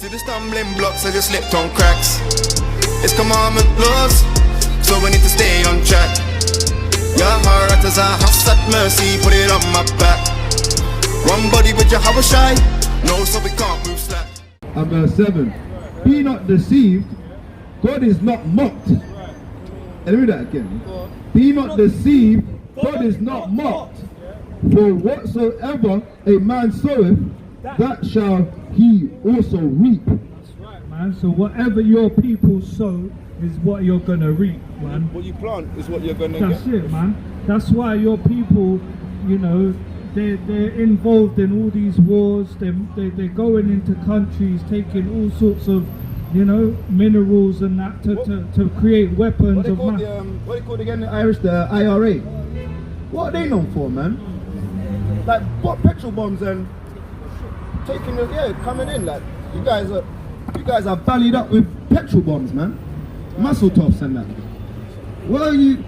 To the stumbling blocks, I just slipped on cracks. It's commandment laws, so we need to stay on track. Your heart as a house at mercy, put it on my back. One body with your how shy, no, so we can't move slack. And verse 7, be not deceived, God is not mocked. Let me read that again. Be not deceived, God is not mocked. For whatsoever a man soweth, that shall he also reap. That's right, man. So whatever your people sow is what you're gonna reap, man. What you plant is what you're gonna get. That's it, man. That's why your people, you know, they're involved in all these wars. They're going into countries, taking all sorts of, you know, minerals and that to create weapons What they call again the Irish, the IRA? What are they known for, man? Like what petrol bombs and taking the coming in, like you guys are ballied up with petrol bombs, man. Muscle tops and that. Well, you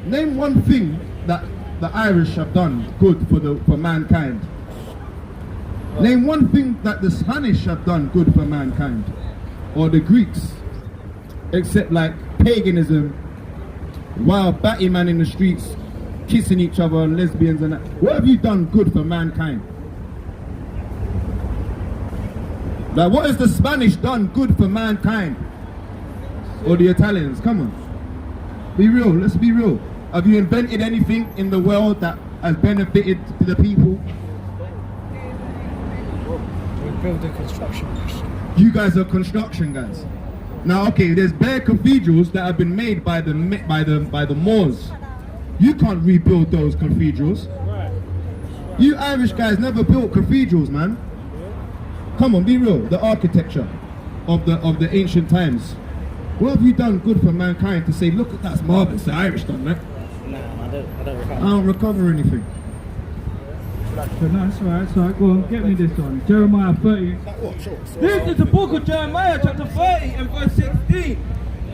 name one thing that the Irish have done good for mankind. Name one thing that the Spanish have done good for mankind, or the Greeks, except like paganism, wild batty man in the streets, kissing each other and lesbians and that. What have you done good for mankind? Like what has the Spanish done good for mankind? Or the Italians? Come on. Be real, let's be real. Have you invented anything in the world that has benefited the people? We're building construction. You guys are construction guys. Now okay, there's bare cathedrals that have been made by the Moors. You can't rebuild those cathedrals. You Irish guys never built cathedrals, man. Come on, be real. The architecture of the ancient times. What have you done good for mankind to say, look, that's marvelous, the Irish done that? Nah, I don't recover. I don't recover anything. So no, it's alright, go on, get me this one. Jeremiah 30. This is the book of Jeremiah, chapter 30 and verse 16.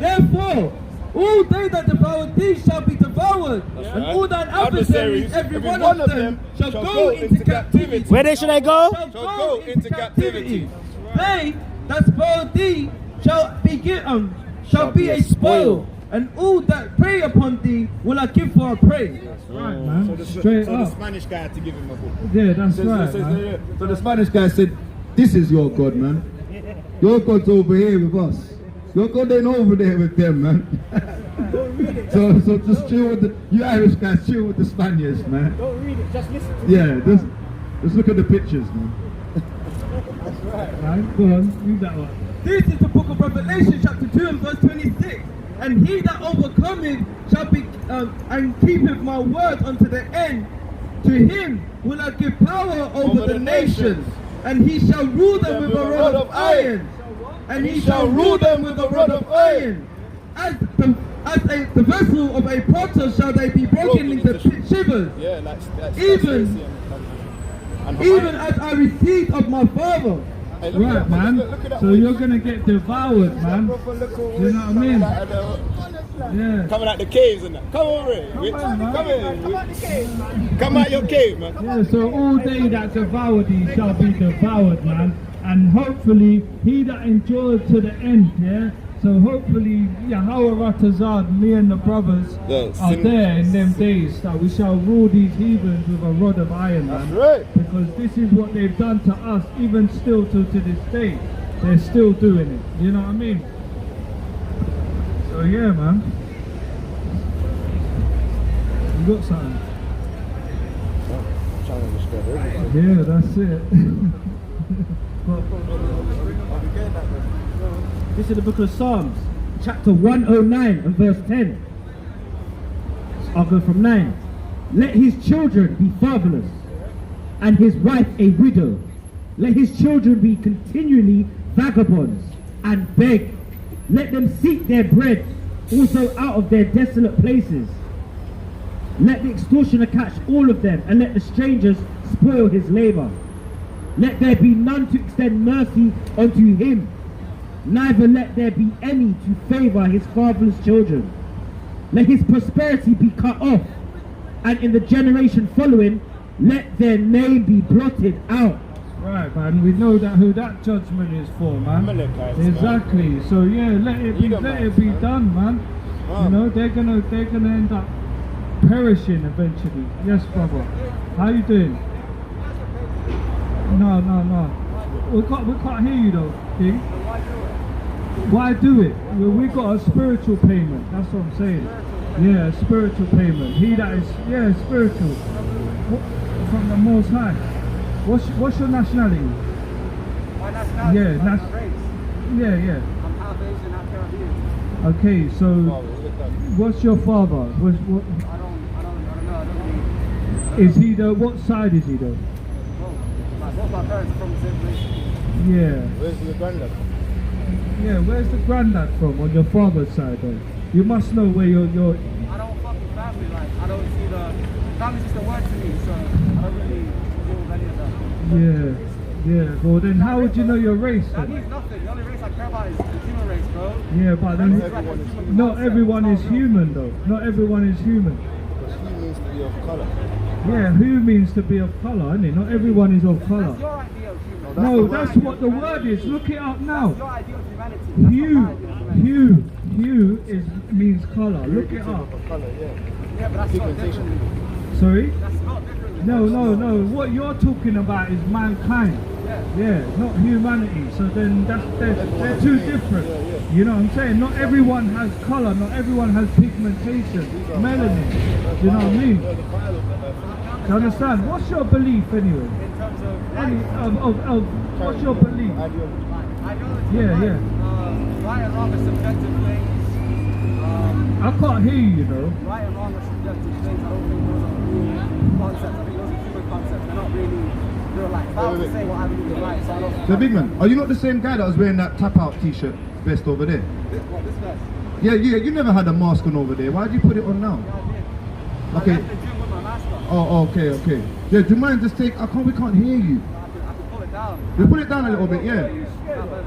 Therefore, all they that devour thee shall be devoured, and all thine adversaries, every one of them, shall go into captivity. Where should they go? Shall go into captivity. They that spoil thee shall be a spoil, and all that prey upon thee will I give for a prey. That's right, man. Straight up. The Spanish guy had to give him a book. Yeah, that's right, man. So the Spanish guy said, this is your God, man. Your God's over here with us. Your God ain't over there with them, man. so just chill with you Irish guys, chill with the Spaniards, man. Don't read it, just listen. Yeah, just look at the pictures, man. That's right, go on, read that one. This is the book of Revelation, chapter 2 and verse 26. And he that overcometh shall be, and keepeth my word unto the end, to him will I give power over the nations, and he shall rule them with a rod of iron. And he shall rule them with a rod of iron. As the vessel of a potter shall they be broken into shivers. Yeah, like even as I received of my father. Hey, right, man. So you're gonna get devoured, man. You know what I mean? Yeah. Coming out the caves and that. Come over here. Come out your cave, man. Yeah, so all they that devour thee shall be devoured, man. And hopefully he that endures to the end, yeah. So hopefully Yahweh Ratazad, me and the brothers are there in them days that we shall rule these heathens with a rod of iron, man. That's right. Because this is what they've done to us, even still to this day. They're still doing it. You know what I mean? So yeah, man. You got something? Yeah, that's it. This is the book of Psalms, chapter 109 and verse 10. I'll go from 9. Let his children be fatherless, and his wife a widow. Let his children be continually vagabonds, and beg. Let them seek their bread also out of their desolate places. Let the extortioner catch all of them, and let the strangers spoil his labor. Let there be none to extend mercy unto him, neither let there be any to favor his fatherless children. Let his prosperity be cut off, and in the generation following, let their name be blotted out. Right, man. We know that who that judgment is for, man. Amalekites, man. Exactly. So yeah, let it be Edomites, done, man. You know, they're gonna end up perishing eventually. Yes, brother. How you doing? No. We can't hear you though, King. Why do it? Well, we got a spiritual payment. That's what I'm saying. Yeah, a spiritual payment. He that is, spiritual. From the Most High. What's your nationality? My nationality is race. Yeah. I'm half Asian, half Caribbean. Okay, so what's your father? I don't know. Is he the, what side is he though? Both my parents are from the same place. Yeah. Where's your granddad? Yeah, where's the granddad from on your father's side though? You must know where your I don't fuck with family, like, I don't see family's just a word to me, so I don't really deal with any of that. Yeah, well then how would you know your race That then? means nothing. The only race I care about is the human race, bro. Yeah, but then not everyone is human though. Not everyone is human. Because he means to be of colour. Yeah, who means to be of colour, isn't it? Not everyone is of That's colour. your idea of human. No, that's what the word is. Look it up That's now. your idea of humanity. That's not my idea of humanity. Hue means colour. Look it up. Of colour, yeah. Yeah, but that's not Pigmentation. different. Sorry? That's not different. No. What you're talking about is mankind. Yeah, not humanity. So then they're two different. You know what I'm saying? Not everyone has colour. Not everyone has pigmentation, melanin. You know what I mean? Do you understand? What's your belief anyway? In terms of Of what's your belief? ideology, Yeah. right and wrong are subjective things. I can't hear you, you know. Right and wrong are subjective things. I don't think those are real concepts. I think those are human concepts. They're not really real life. If I was to say what I believe is right, so I don't. So big man, are you not the same guy that was wearing that tap out t-shirt vest over there? This vest? Yeah, you never had a mask on over there. Why did you put it on now? Yeah, I did. Okay. I left the gym with my mask on. Oh, okay. Yeah, do you mind just take? We can't hear you. I can pull it down. You put it down a little bit, yeah. Yeah, but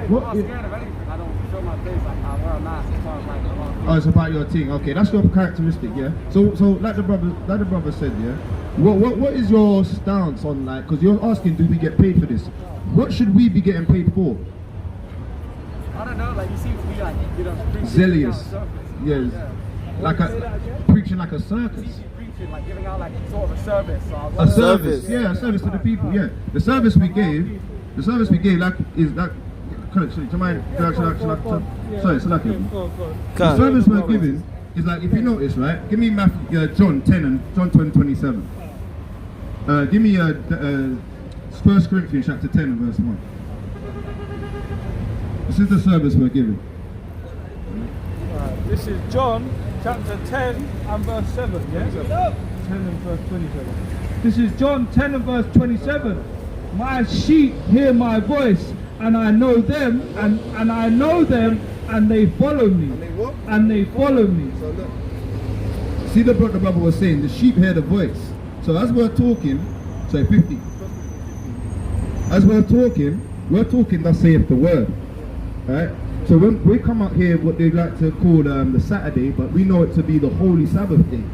What? I'm not scared of anything. I don't show my face. Like, I wear a mask as far as like the law. Oh, it's about your thing. Okay, that's your characteristic, yeah. So like the brother said, yeah. What is your stance on, like? Because you're asking, do we get paid for this? What should we be getting paid for? I don't know. Like, you seem to be like, preaching Zealous. down surface. Yes. Yeah. Like preaching like a circus. Preaching, like giving out like sort of a service. So I A was service, yeah, a service to the people, yeah. The service we gave, like, is that. Do you mind? Sorry, it's like the service we're giving is like, if you notice, right? Give me John 10 and John 20:27. Give me 1 Corinthians chapter 10 and verse 1. This is the service we're giving. This is John chapter 10 and verse 7, yeah? 10 and verse 27. This is John 10 and verse 27. My sheep hear my voice, and I know them, and I know them, and they follow me. And they follow me. So look. See the brother was saying, the sheep hear the voice. So as we're talking, sorry, 50. As we're talking, thus saith the word. Right? So when we come out here, what they like to call the Saturday, but we know it to be the Holy Sabbath day.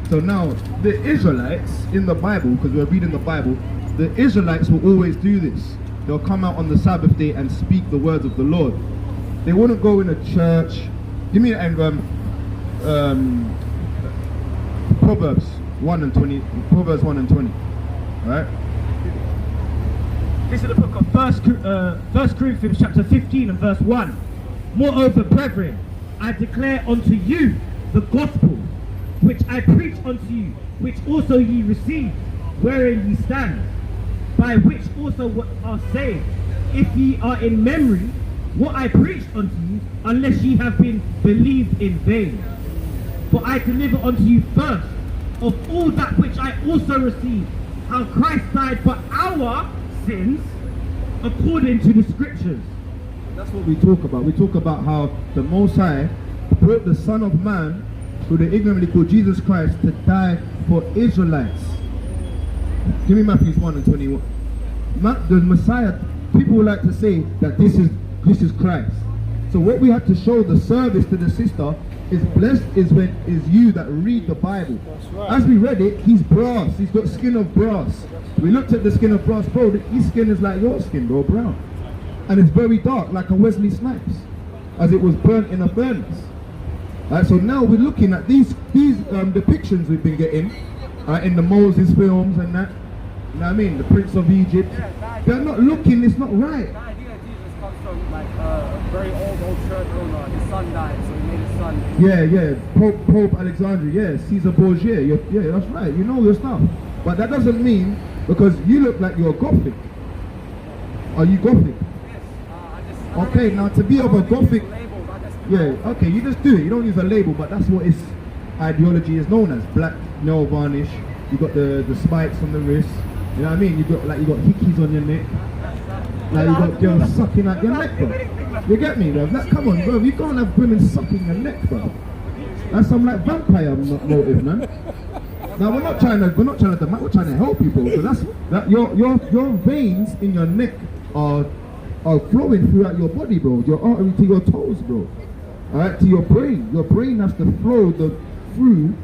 So now, the Israelites in the Bible, because we're reading the Bible, the Israelites will always do this. They'll come out on the Sabbath day and speak the words of the Lord. They wouldn't go in a church. Give me Proverbs 1 and 20. Proverbs 1 and 20. Right? This is the book of 1 Corinthians chapter 15 and verse 1. Moreover, brethren, I declare unto you the gospel which I preach unto you, which also ye received, wherein ye stand, by which also are saved, if ye are in memory what I preached unto you, unless ye have been believed in vain. For I deliver unto you first of all that which I also received, how Christ died for our sins according to the Scriptures. That's what we talk about. We talk about how the Most High put the Son of Man, who they ignorantly call Jesus Christ, to die for Israelites. Give me Matthew 1 and 21. The Messiah, people like to say that this is Christ. So what we have to show the service to the sister Is blessed is when is you that read the Bible. right. As we read it, he's brass. He's got skin of brass. We looked at the skin of brass, bro. His skin is like your skin, bro, brown, and it's very dark, like a Wesley Snipes, as it was burnt in a furnace. Right, so now we're looking at these depictions we've been getting in the Moses films and that. You know what I mean? The Prince of Egypt. They're not looking. It's not right. The idea of Jesus comes from like a very old church owner. His son died, so he made his son. Yeah. Pope Alexandria. Yeah, Caesar Borgia. Yeah, that's right. You know your stuff. But that doesn't mean because you look like you're Gothic. Are you Gothic? Yes. I Okay, now to be of a Gothic. labels, I just Yeah. Okay, you just do it. You don't use a label, but that's what its ideology is known as. Black nail varnish. You got the spikes on the wrist. You know what I mean? You got hickeys on your neck. Like you got girls sucking at your neck, bro. You get me, bro? Like, come on, bro. You can't have women sucking your neck, bro. That's some like vampire motive, man. Now we're not trying to we're trying to help people because that your veins in your neck are flowing throughout your body, bro. Your artery to your toes, bro. Alright, to your brain. Your brain has to flow through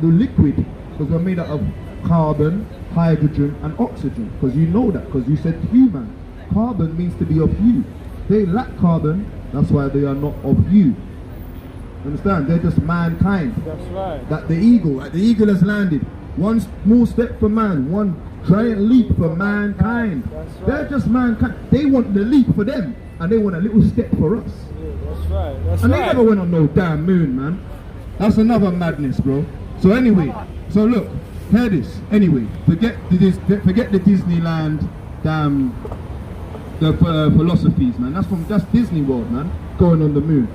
the liquid because we're made out of carbon, hydrogen and oxygen, because you know that, because you said human. Carbon means to be of you. They lack carbon, that's why they are not of you. Understand? They're just mankind. That's right. That the eagle has landed. One small step for man, one giant leap for mankind. That's right. They're just mankind. They want the leap for them, and they want a little step for us. Yeah, that's right. That's And they right. never went on no damn moon, man. That's another madness, bro. So anyway, so look, hear this. Anyway, forget the Disneyland, damn, the philosophies, man. That's Disney World, man. Going on the moon.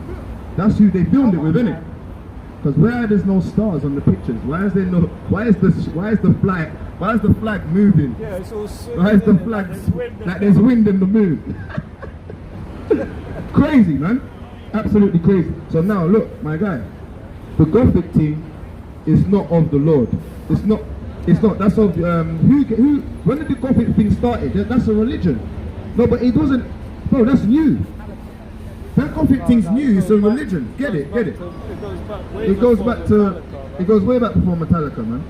That's who they filmed it with, innit? Because where there's no stars on the pictures? Why is the flag moving? Yeah, it's all sooty, Why is the isn't it? flag There's wind and like there's wind in the moon? Crazy, man. Absolutely crazy. So now look, my guy, the Gothic thing is not of the Lord. It's not. That's of who? When did the Gothic thing started? That's a religion. No, but it wasn't. Bro, that's new. That Gothic thing's new. It's a religion. Get it? It goes way back before Metallica, man.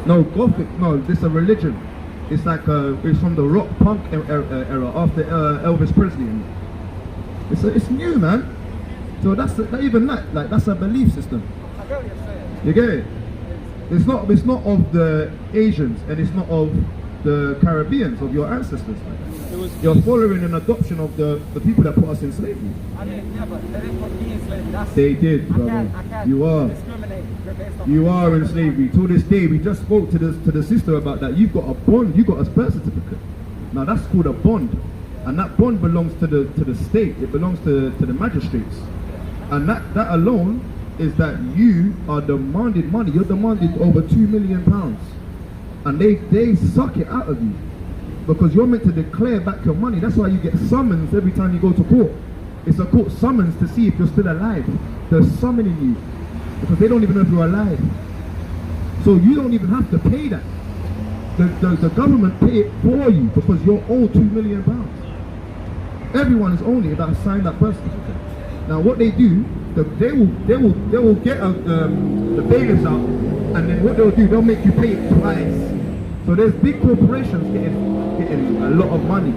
No, Gothic. No, this is a religion. It's like it's from the rock punk era after Elvis Presley. It's new, man. So that's a belief system. I get what you're saying. You get it? It's not of the Asians and it's not of the Caribbeans, of your ancestors. You're following an adoption of the people that put us in slavery. I mean, yeah, but they didn't put me in slavery. That's They did, brother. I can't You are. discriminate based on You my are in race. slavery. To this day, we just spoke to the sister about that. You've got a bond. You've got a birth certificate. Now that's called a bond, and that bond belongs to the state. It belongs to the magistrates, and that alone is that you are demanded money. You're demanded over £2 million, and they suck it out of you because you're meant to declare back your money. That's why you get summons every time you go to court. It's a court summons to see if you're still alive. They're summoning you because they don't even know if you're alive. So you don't even have to pay that. The government pay it for you because you're owed £2 million. Everyone is only about to sign that birth certificate. Now what they do, they will get the bailiffs out, and then what they'll do, they'll make you pay it twice. So there's big corporations getting a lot of money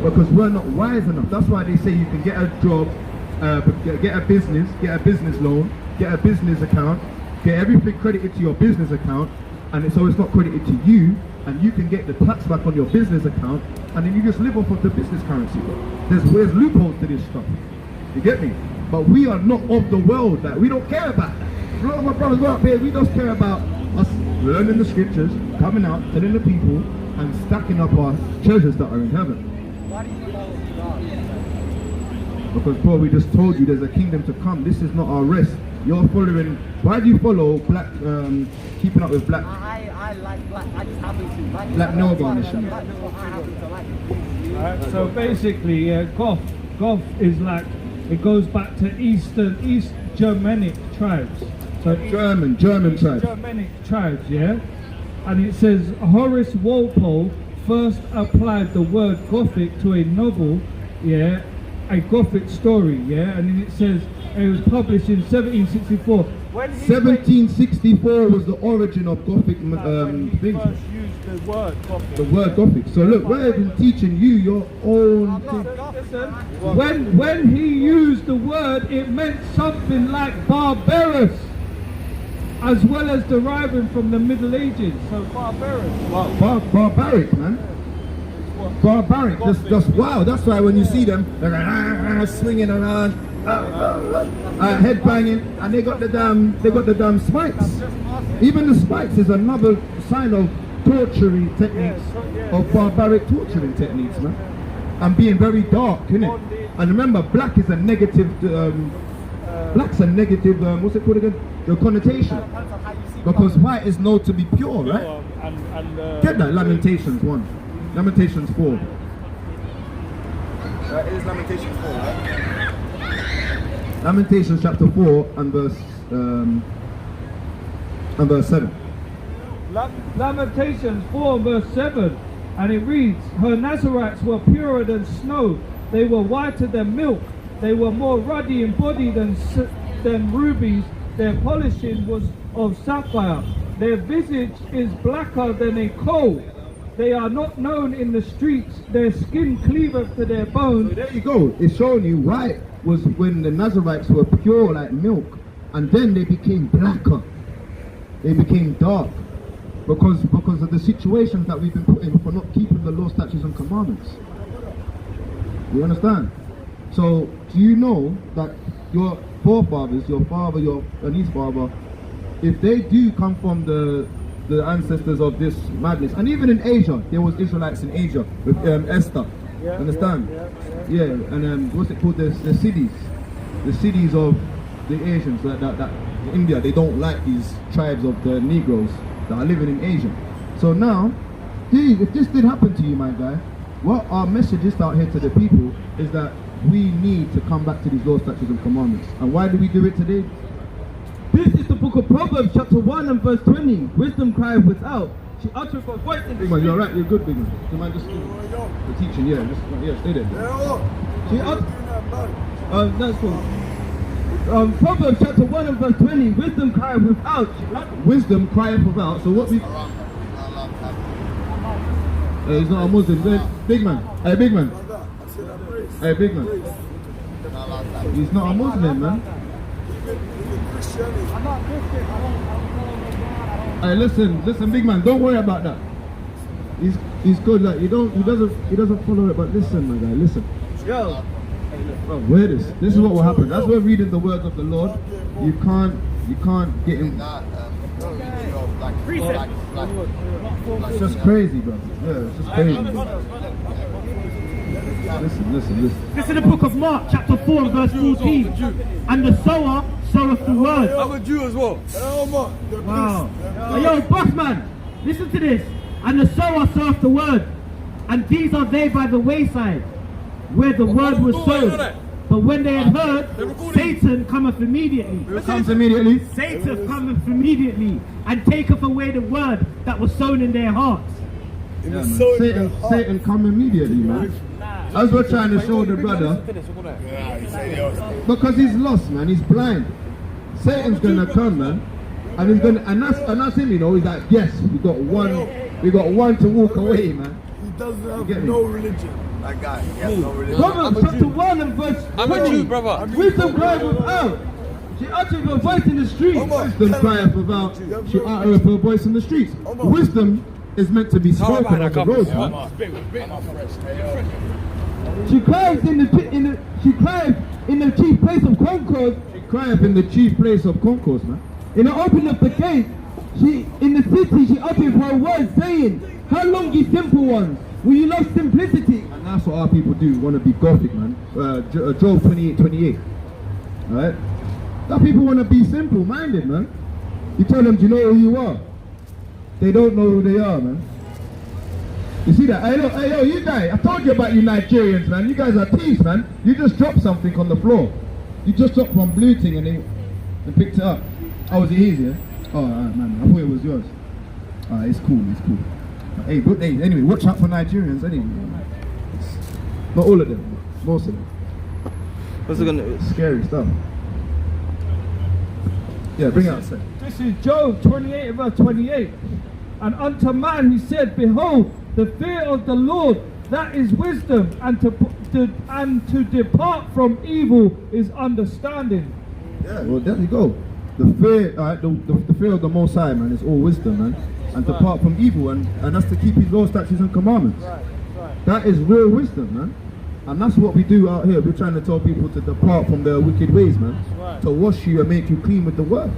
because we're not wise enough. That's why they say you can get a job, get a business loan, get a business account, get everything credited to your business account, and so it's not credited to you, and you can get the tax back on your business account, and then you just live off of the business currency. There's loopholes to this stuff. You get me? But we are not of the world. That we don't care about that. A lot of my brothers go up here, we just care about us learning the scriptures, coming out, telling the people, and stacking up our treasures that are in heaven. Why do you follow God? Because, bro, we just told you there's a kingdom to come. This is not our rest. You're following. Why do you follow black? Keeping up with black. I like black. I just happen to like Black nail varnish. I happen to like it. Alright, so basically, Goth is like, it goes back to East Germanic tribes. So German tribes. Germanic tribes, yeah? And it says Horace Walpole first applied the word Gothic to a novel, yeah, a Gothic story, yeah? And then it says and it was published in 1764. When he 1764 was the origin of Gothic when he things. first used the word Gothic. The word Gothic. So look, we're even teaching you your own thing. Listen, when he used the word, it meant something like barbarous, as well as deriving from the Middle Ages. So barbarous. Barbaric, man. Barbaric. Just wow. That's why when you see them, they're like, swinging around, head banging, and they got the damn spikes. Even the spikes is another sign of torturing techniques, of barbaric torturing techniques, man. And being very dark, innit? And remember, black is a negative. Black's a negative. What's it called again? The connotation. Because white is known to be pure, right? Get that? Lamentations 1. Lamentations 4. It is Lamentations 4, right? Lamentations chapter 4 and verse 7. Lamentations 4 verse 7, and it reads, her Nazarites were purer than snow, they were whiter than milk, they were more ruddy in body than rubies, their polishing was of sapphire, their visage is blacker than a coal, they are not known in the streets, their skin cleaveth to their bones. So there you go, it's showing you white was when the Nazarites were pure like milk, and then they became blacker, they became dark, because of the situations that we've been put in for not keeping the law, statutes and commandments. You understand? So do you know that your forefathers, your father, and his father, if they do come from the ancestors of this madness, and even in Asia, there was Israelites in Asia with Esther. Understand? Yeah, and what's it called? The cities of the Asians, that India, they don't like these tribes of the Negroes that are living in Asia. So now, if this did happen to you, my guy, what our message is out here to the people is that we need to come back to these law, statutes and commandments. And why do we do it today? This is the book of Proverbs chapter 1 and verse 20. Wisdom crieth without, she uttereth her voice in the Big man, you're street. right, you're good, big man. Do you mind just the teaching? Yeah, stay there. That's cool. Proverbs chapter 1 and verse 20. Wisdom crieth without. Wisdom crieth without. So what we... he's not a Muslim. Big man. Hey, big man. Hey, big man. He's not a Muslim, man. Hey, listen, big man. Don't worry about that. He's good. Like he doesn't follow it. But listen, my guy. Listen. Yo. Oh, hear this. This is what will happen. That's where reading the words of the Lord. You can't get him. It's just crazy, bro. Yeah, it's just crazy. Listen. This is the book of Mark, chapter 4, verse 14. And the sower soweth the word. I'm a Jew as well. Wow. Hey, yo, boss man, listen to this. And the sower soweth the word. And these are they by the wayside, where the word was sown. But when they had heard, Satan cometh immediately. Who comes immediately? Satan cometh immediately and taketh away the word that was sown in their hearts. Yeah, Satan come immediately, man. As we're trying to show the brother, because he's lost, man. He's blind. Satan's gonna come, man, and he's gonna, and that's him, you know. He's like, yes, we got one to walk away, man. He doesn't have no religion. That guy, he has no religion. Proverbs chapter 1 and verse 20. I'm a Jew, brother. Wisdom crieth without. She uttereth her voice in the street. Wisdom crieth without. She uttereth her voice in the streets. Wisdom is meant to be spoken on the road, man. She crieth in the chief place of concourse. She crieth in the chief place of concourse, man. In the opening of the gate, in the city she uttereth her words, saying, how long, ye simple ones, will you love simplicity? And that's what our people do, want to be Gothic, man. Job 28:28. Alright? That people want to be simple-minded, man. You tell them, do you know who you are? They don't know who they are, man. You see that? Hey, yo, you guys, I told you about you Nigerians, man. You guys are thieves, man. You just dropped something on the floor. You just dropped one blue thing and they picked it up. Oh, was it easier? Oh, alright, man. I thought it was yours. Alright, it's cool. Hey, but hey, anyway, watch out for Nigerians, anyway. Not all of them, most of them. What's it gonna? Scary stuff. Yeah, bring it out, sir. This is Job 28 verse 28. And unto man he said, behold, the fear of the Lord, that is wisdom, and to depart from evil is understanding. Yeah, well, there you go. The fear, the fear of the Most High, man, is all wisdom, man. And depart from evil, and that's to keep his laws, statutes, and commandments. That is real wisdom, man. And that's what we do out here. We're trying to tell people to depart from their wicked ways, man. To wash you and make you clean with the word.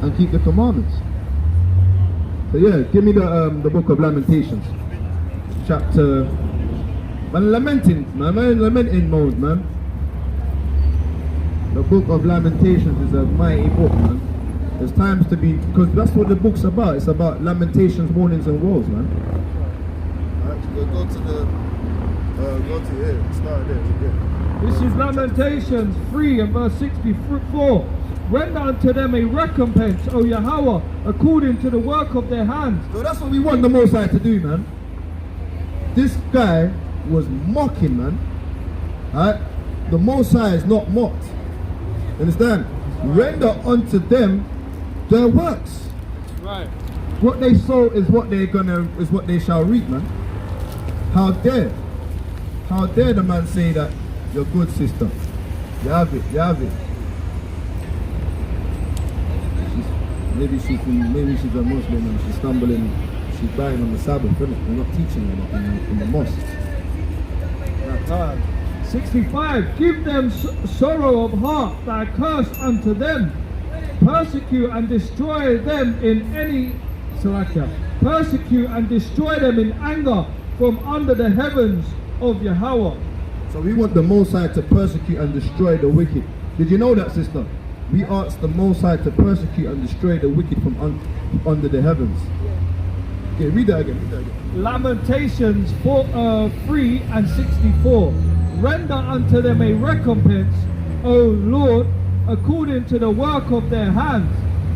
And keep the commandments. So yeah, give me the book of Lamentations. Chapter... Man, lamenting mode, man. The book of Lamentations is a mighty book, man. There's times to be... Because that's what the book's about. It's about lamentations, mournings, and woes, man. Actually, go to the... go to here. Start there. This is Lamentations 3 and verse 64. Render unto them a recompense, O Yahweh, according to the work of their hands. So that's what we want the Most High to do, man. This guy was mocking, man. Alright? The Most High is not mocked. Understand? Render unto them their works. Right. What they sow is what they shall reap, man. How dare the man say that you're good, sister? You have it. Maybe she's a Muslim and she's stumbling, she's buying on the Sabbath, isn't it? We're not teaching her in the mosque. 65. Give them sorrow of heart, thy curse unto them. Persecute and destroy them in any persecute and destroy them in anger from under the heavens of Yahweh. So we want the Most High to persecute and destroy the wicked. Did you know that, sister? We ask the Most High to persecute and destroy the wicked from under the heavens. Okay, read that again. Lamentations 3 and 64. Render unto them a recompense, O Lord, according to the work of their hands.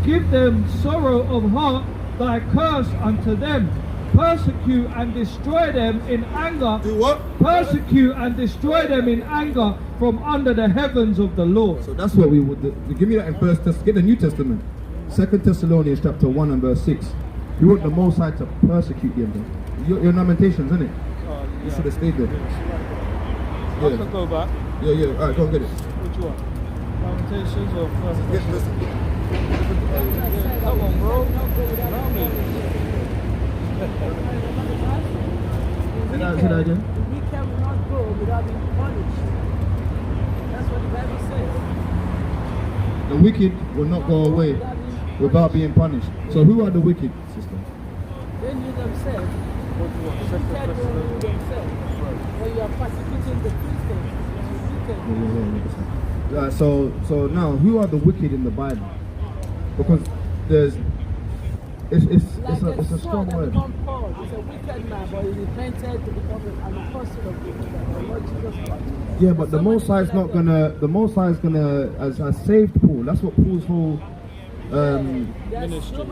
Give them sorrow of heart, thy curse unto them. Persecute and destroy them in anger. Do what? Persecute and destroy them in anger from under the heavens of the Lord. So that's what we would do. Give me that in First Testament. Get the New Testament. 2 Thessalonians chapter 1 and verse 6. We want the Most High to persecute them. Your Lamentations, isn't it? You should have stayed there. I can go back. Yeah. Alright, go and get it. Which one? Lamentations or First Get this. That one, bro. Say that again. The wicked will not go without being punished. That's what the Bible says. The wicked will not go away without being punished. So who are the wicked, sister? They knew themselves. The wicked don't know themselves. When you are persecuting the Christians, So now, who are the wicked in the Bible? Because it's a strong word. Paul. He's a wicked man, but he repented to become an apostle of the Lord Jesus Christ. Yeah, but the Most High is not gonna. The Most High is gonna as saved Paul. That's what Paul's whole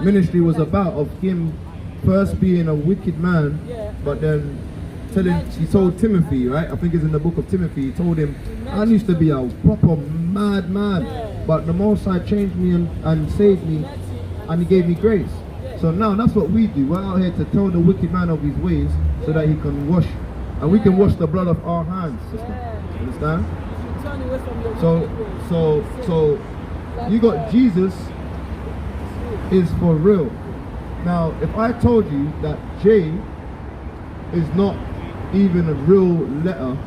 ministry was about. Of him first being a wicked man, but then he told Timothy, right? I think it's in the book of Timothy. He told him, I used to be a proper mad man, but the Most High changed me and saved me, and He gave me grace. So now that's what we do. We're out here to tell the wicked man of his ways, so that he can wash, and we can wash the blood of our hands, sister. Understand? So you got Jesus is for real. Now, if I told you that J is not even a real letter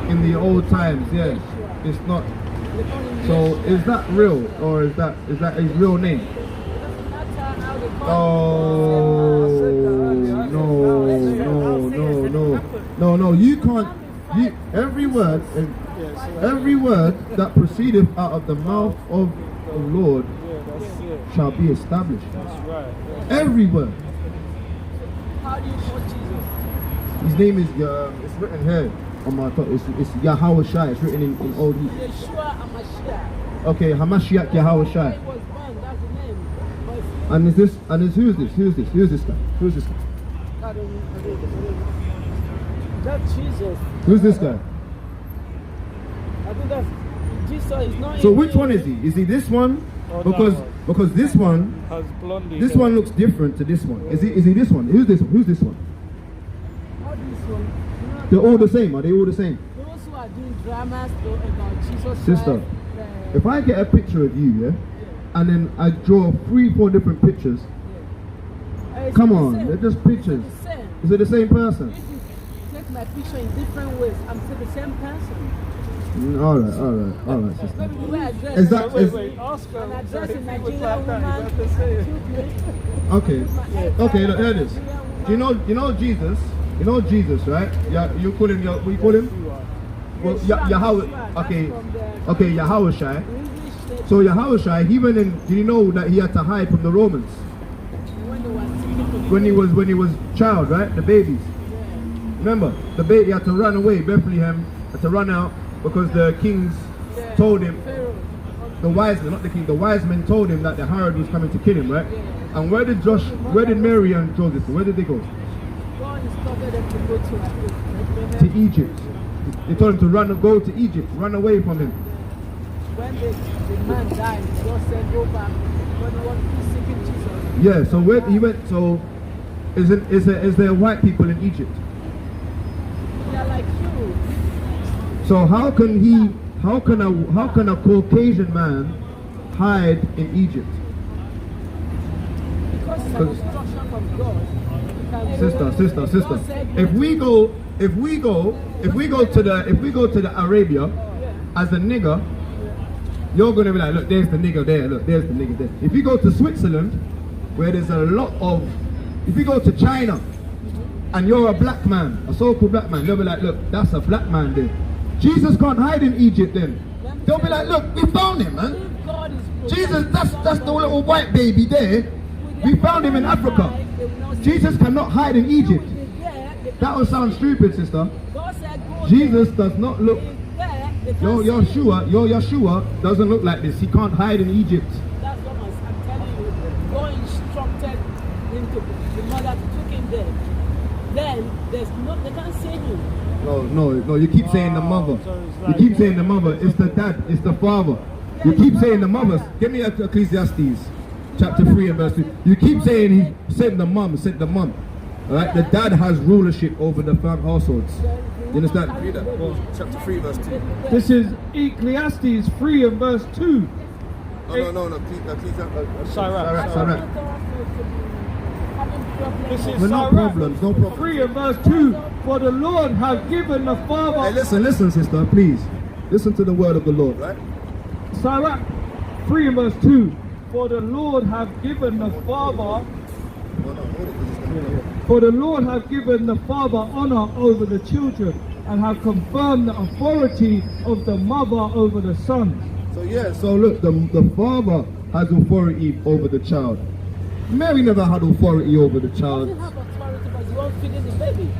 in the old times, yeah, it's not. So is that real, or is that his real name? Oh no! You can't. Every word that proceedeth out of the mouth of the Lord shall be established. That's right. Every word. How do you know Jesus? His name is. It's written here on my top. It's Yahweh Shai. It's written in old. Yeshua Hamashiach. Okay, Hamashiach Yahweh Shai. It was born, that's the name. And who's this guy? Who's this guy? That's Jesus. Who's this guy? I think that's Jesus is not. So in which the- one is he? Is he this one? Or that Because one. because this one, Has blondie. this hair. one looks different to this one. Is he this one? Who's this one? Who's this one? All this one. They're all the same. Are they all the same? Those who are doing dramas about Jesus Sister, Christ, if I get a picture of you, yeah, and then I draw 3-4 different pictures, it's come the on, same. they're just pictures. It's the same. Is it the same person? If you take my picture in different ways, I'm still the same person. All right, sister. Maybe the way I dress. Is that is Wait, ask her. And I dress in If it was Nigerian like that, woman. you have to say it. okay? Okay, look, hear this. Do you know Jesus? You know Jesus, right? Yeah, you call him. What you call him? Well, Yahweh. Okay, Yahweh Shai. So Yahweh Shai, he went in. Did you know that he had to hide from the Romans when he was child, right? The babies. Remember, the baby had to run away. Bethlehem had to run out because the kings told him. The wise men, not the king. The wise men told him that the Herod was coming to kill him, right? And where did Mary and Joseph? Where did they go? God instructed them to go To Egypt. They told him to go to Egypt, run away from him. When the man died, God said, go back. When he was seeking Jesus. Yeah. So where he went? So is there white people in Egypt? They are like you. So how can a Caucasian man hide in Egypt? Because it's an instruction from God. Sister. If we go to the Arabia as a nigger, you're gonna be like, look, there's the nigger there, look, there's the nigger there. If you go to Switzerland, where there's a lot of, if you go to China and you're a black man, a so-called black man, they'll be like, look, that's a black man there. Jesus can't hide in Egypt then. They'll be like, look, we found him, man. Jesus, that's the little white baby there. We found him in Africa. Jesus cannot hide in Egypt. That would sound stupid, sister. Jesus does not look. Your Yeshua doesn't look like this. He can't hide in Egypt. That's what I'm telling you. God instructed him to the mother took him there. Then they can't see him. No, you keep saying the mother. You keep saying the mother. It's the dad, it's the father. You keep saying the mothers. Give me Ecclesiastes chapter 3 and verse 2. You keep saying he sent the mum. Alright, the dad has rulership over the households. You understand? Read that. Chapter 3 verse 2. This is Ecclesiastes 3 and verse 2. No. Sirach. This is No Sirach. problems. 3 and verse 2. For the Lord has given the Father. Hey, listen, sister, please. Listen to the word of the Lord, right? Sirach 3 and verse 2. For the Lord hath given the Father. For the Lord hath given the father honor over the children, and have confirmed the authority of the mother over the sons. So look, the father has authority over the child. Mary never had authority over the child. He doesn't have authority because he won't feed the baby.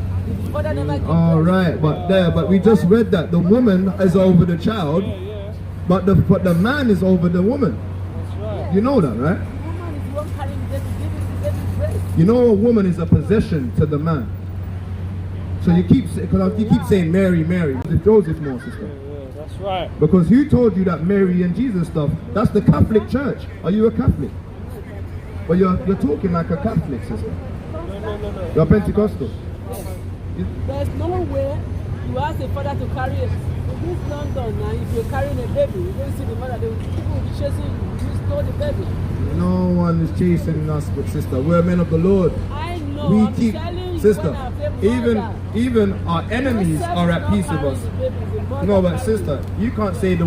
The father never gave All birth. right, but we just read that the woman is over the child, but the man is over the woman. That's right. You know that, right? The woman is the one carrying the baby, giving the baby breast. You know a woman is a possession to the man. So you keep saying Mary. It's Joseph more, sister. Yeah, that's right. Because who told you that Mary and Jesus stuff? That's the Catholic Church. Are you a Catholic? But you're talking like a Catholic, sister. No. You're Pentecostal. There's no way you ask the father to carry it. In this London now, if you're carrying a baby, you don't see the mother, people will be chasing you. You stole the baby. No one is chasing us, but sister, we're men of the Lord. I know. We I'm keep, telling you, sister, when I say mother, even our enemies are at peace with us. No, but sister, you can't say the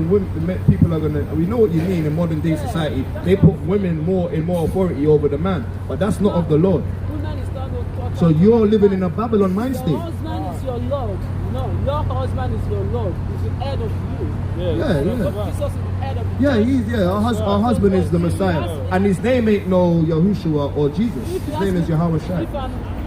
people are gonna. We know what you mean in modern day society. They put women in more authority over the man, but that's not of the Lord. So you're living in a Babylon mind Your state. husband is your Lord. No, your husband is your Lord. He's the head of you. Yeah. Jesus is the head of you. Yeah, our husband is the Messiah, and his name ain't no Yahushua or Jesus. If you His ask name is me, Yahweh If Shai. I'm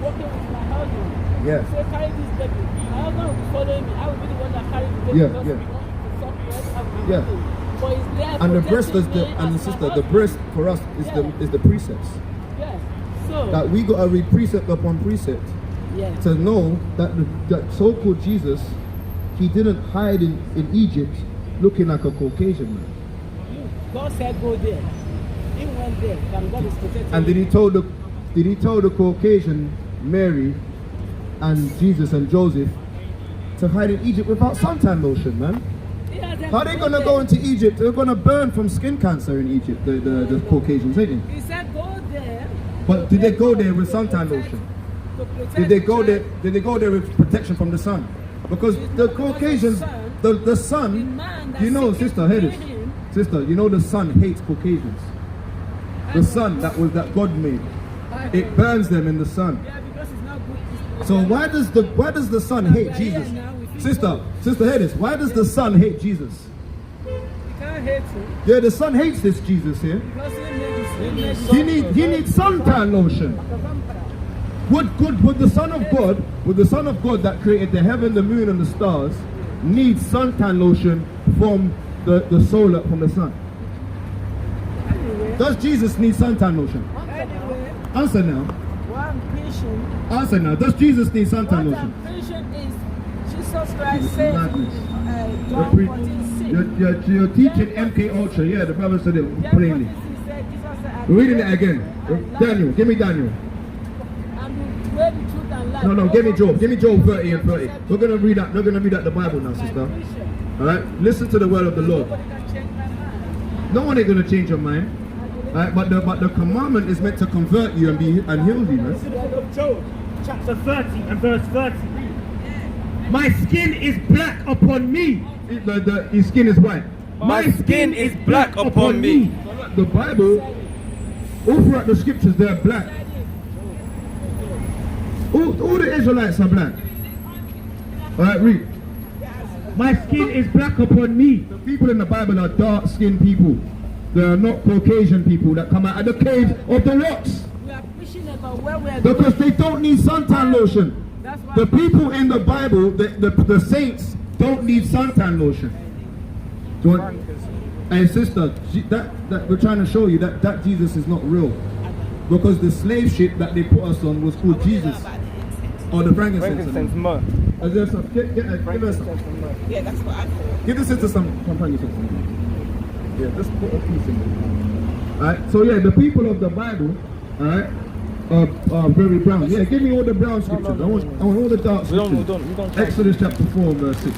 working with my husband, Yeah. say carry this baby. My husband will be following me. I will be the one that carries the baby. Yeah, because yeah. we want to suck breast, I will be Yeah. with him. But he's there And the breast protecting is me and as sister, my the husband. breast for us is the precepts. Yes. So, That we got to read precept upon precept yes. to know that that so-called Jesus, he didn't hide in Egypt. looking like a Caucasian man. God said go there. He went there, and God is protecting And did him. he tell the Caucasian Mary and Jesus and Joseph to hide in Egypt without suntan lotion, man? He has them How are they gonna go into Egypt? They're gonna burn from skin cancer in Egypt, the Caucasians, ain't they? He said go there. But did they go there with suntan lotion? To protect Did they go the there? Did they go there with protection from the sun? Because the Caucasians, the sun, you know, sister, hear this, sister, you know the sun hates Caucasians. The sun that God made, it burns them in the sun. Yeah, because it's not good. So why does the sun hate Jesus? Sister, hear this. Why does the sun hate Jesus? You can't hate him Yeah, the sun hates this Jesus here. because he He needs suntan lotion. Would the Son of God that created the heaven, the moon, and the stars need suntan lotion from the solar, from the sun? Anyway, Does Jesus need suntan lotion? anyway, Answer now. what I'm preaching, Answer now. Does Jesus need what suntan I'm lotion? preaching is Jesus Christ This is said madness. in You're, John pre- 14:6. you're teaching MK Ultra. Yeah, the brother said it John plainly. 14:6 said, Jesus said, We're reading it again. Daniel, give me Daniel. And the way, the truth, and life. No, give me Job. Give me Job 30 and 30. We're gonna read that. We're gonna read out the Bible now, sister. All right. Listen to the word of the Lord. Nobody can change my mind. No one ain't gonna change your mind. All right. But the commandment is meant to convert you and heal you, man. To the book of Job, chapter 30 and verse 30. My skin is black upon me. His skin is white. My skin is black upon me. The Bible, all throughout the scriptures, they're black. All the Israelites are black. All right, read. My skin is black upon me. The people in the Bible are dark-skinned people. They are not Caucasian people that come out of the caves of the rocks We are preaching about where we are because going. they don't need suntan lotion. That's why The people in the Bible, the saints, don't need suntan lotion. Do you want, hey sister, that we're trying to show you that Jesus is not real, because the slave ship that they put us on was called Jesus, or the frankincense. myrrh. Give her some. Yeah, that's what I thought. Give this sister some frankincense. Yeah, just put a piece in there. Alright, so yeah, the people of the Bible, alright, are very brown. Yeah, give me all the brown scriptures. I want all the dark scriptures. We don't Exodus chapter 4 verse 6.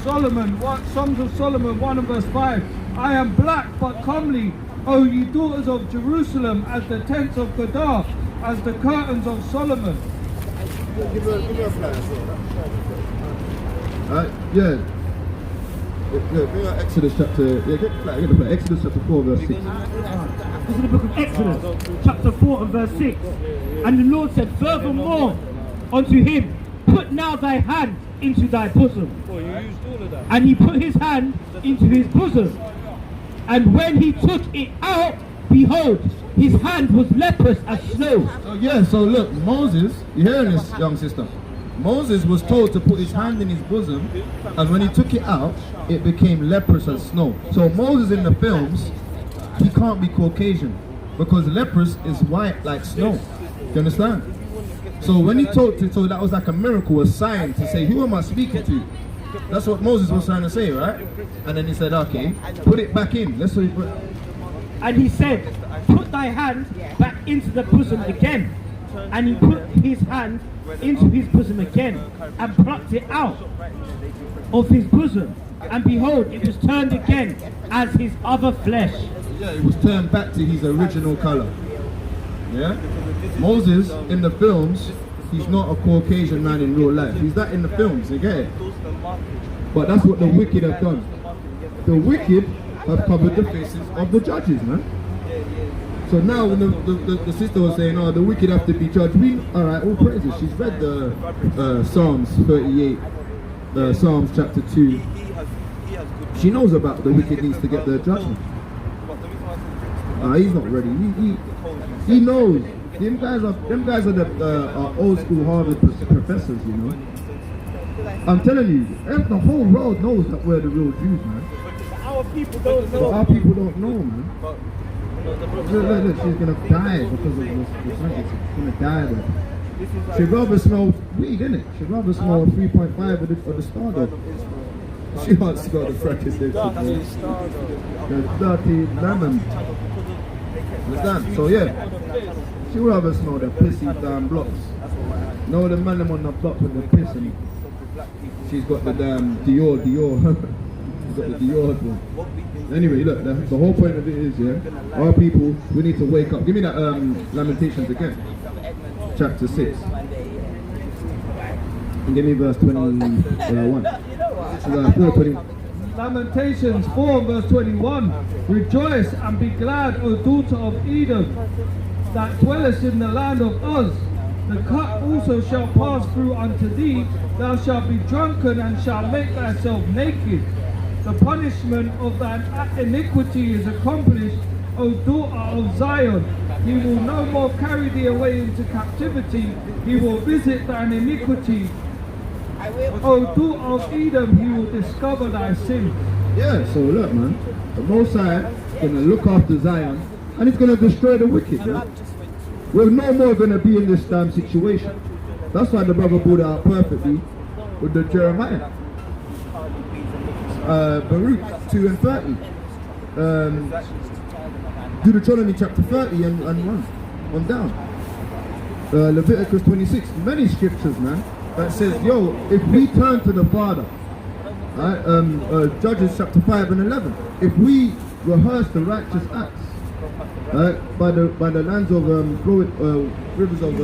Solomon, Songs of Solomon 1 and verse 5. I am black but comely, O ye daughters of Jerusalem, as the tents of Kedar, as the curtains of Solomon. Give her a flag. Alright, yeah. Bring her Exodus chapter, get the flag. Exodus chapter 4 verse 6. This is the book of Exodus, chapter 4 and verse 6. And the Lord said, furthermore unto him, put now thy hand into thy bosom. Oh, you used all of that. And he put his hand into his bosom. And when he took it out, behold, his hand was leprous as snow. So look, Moses, you hearing this, young sister? Moses was told to put his hand in his bosom, and when he took it out, it became leprous as snow. So Moses in the films, he can't be Caucasian, because leprous is white like snow. Do you understand? So when he told it, so that was like a miracle, a sign to say, who am I speaking to? That's what Moses was trying to say, right? And then he said, okay, put it back in. Let's see. And he said, put thy hand back into the bosom again. And he put his hand into his bosom again and plucked it out of his bosom. And behold, it was turned again as his other flesh. Yeah, it was turned back to his original color. Yeah? Moses in the films, he's not a Caucasian man in real life. He's that in the films, you get it? But that's what the wicked have done. The wicked have covered the faces of the judges, man. So now when the sister was saying, oh, the wicked have to be judged, alright, all praises. She's read the Psalms 38, Psalms chapter 2. She knows about the wicked needs to get their judgment. He's not ready. He knows. Them guys are the old school Harvard professors, you know. I'm telling you, the whole world knows that we're the real Jews, man. Our people don't know. But our people don't know, man. Look, she's gonna die because of this. She's gonna die there. She'd rather smell weed, innit? She'd rather smell 3.5 of the Star Dog. She can't spell the frankincense. The dirty lemon. Understand? So yeah, she will have us know the pissy damn blocks. No, the man them on the block with the pissing. She's got the damn Dior. She's got the Dior one. Anyway, look, the whole point of it is, yeah, our people, we need to wake up. Give me that Lamentations again, chapter 6. And give me verse 21. 4:20. Lamentations 4 verse 21. Rejoice and be glad, O daughter of Edom, that dwellest in the land of Uz. The cup also shall pass through unto thee. Thou shalt be drunken and shalt make thyself naked. The punishment of thine iniquity is accomplished, O daughter of Zion. He will no more carry thee away into captivity. He will visit thine iniquity. O daughter of Edom, he will discover thy sins. Yeah, so look, man, the Most High is going to look after Zion and he's going to destroy the wicked, man. We're no more going to be in this damn situation. That's why the brother brought it out perfectly with the Jeremiah. Baruch 2 and 30. Deuteronomy chapter 30 and 1 on down. Leviticus 26. Many scriptures, man, that says, yo, if we turn to the Father, right? Judges chapter 5 and 11. If we rehearse the righteous acts, right, by the lands of rivers of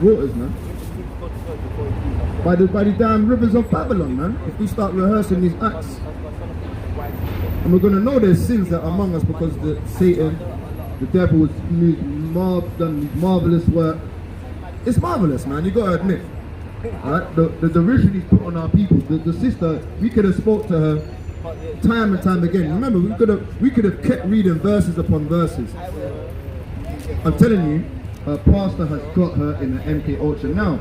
waters, man. By the damn rivers of Babylon, man. If we start rehearsing these acts, and we're gonna know there's sins that are among us because Satan, the devil, has done marvelous work. It's marvelous, man. You gotta admit. Right? The derision he's put on our people. The sister, we could have spoke to her time and time again. Remember, we could have kept reading verses upon verses. I'm telling you, her pastor has got her in the MK Ultra now.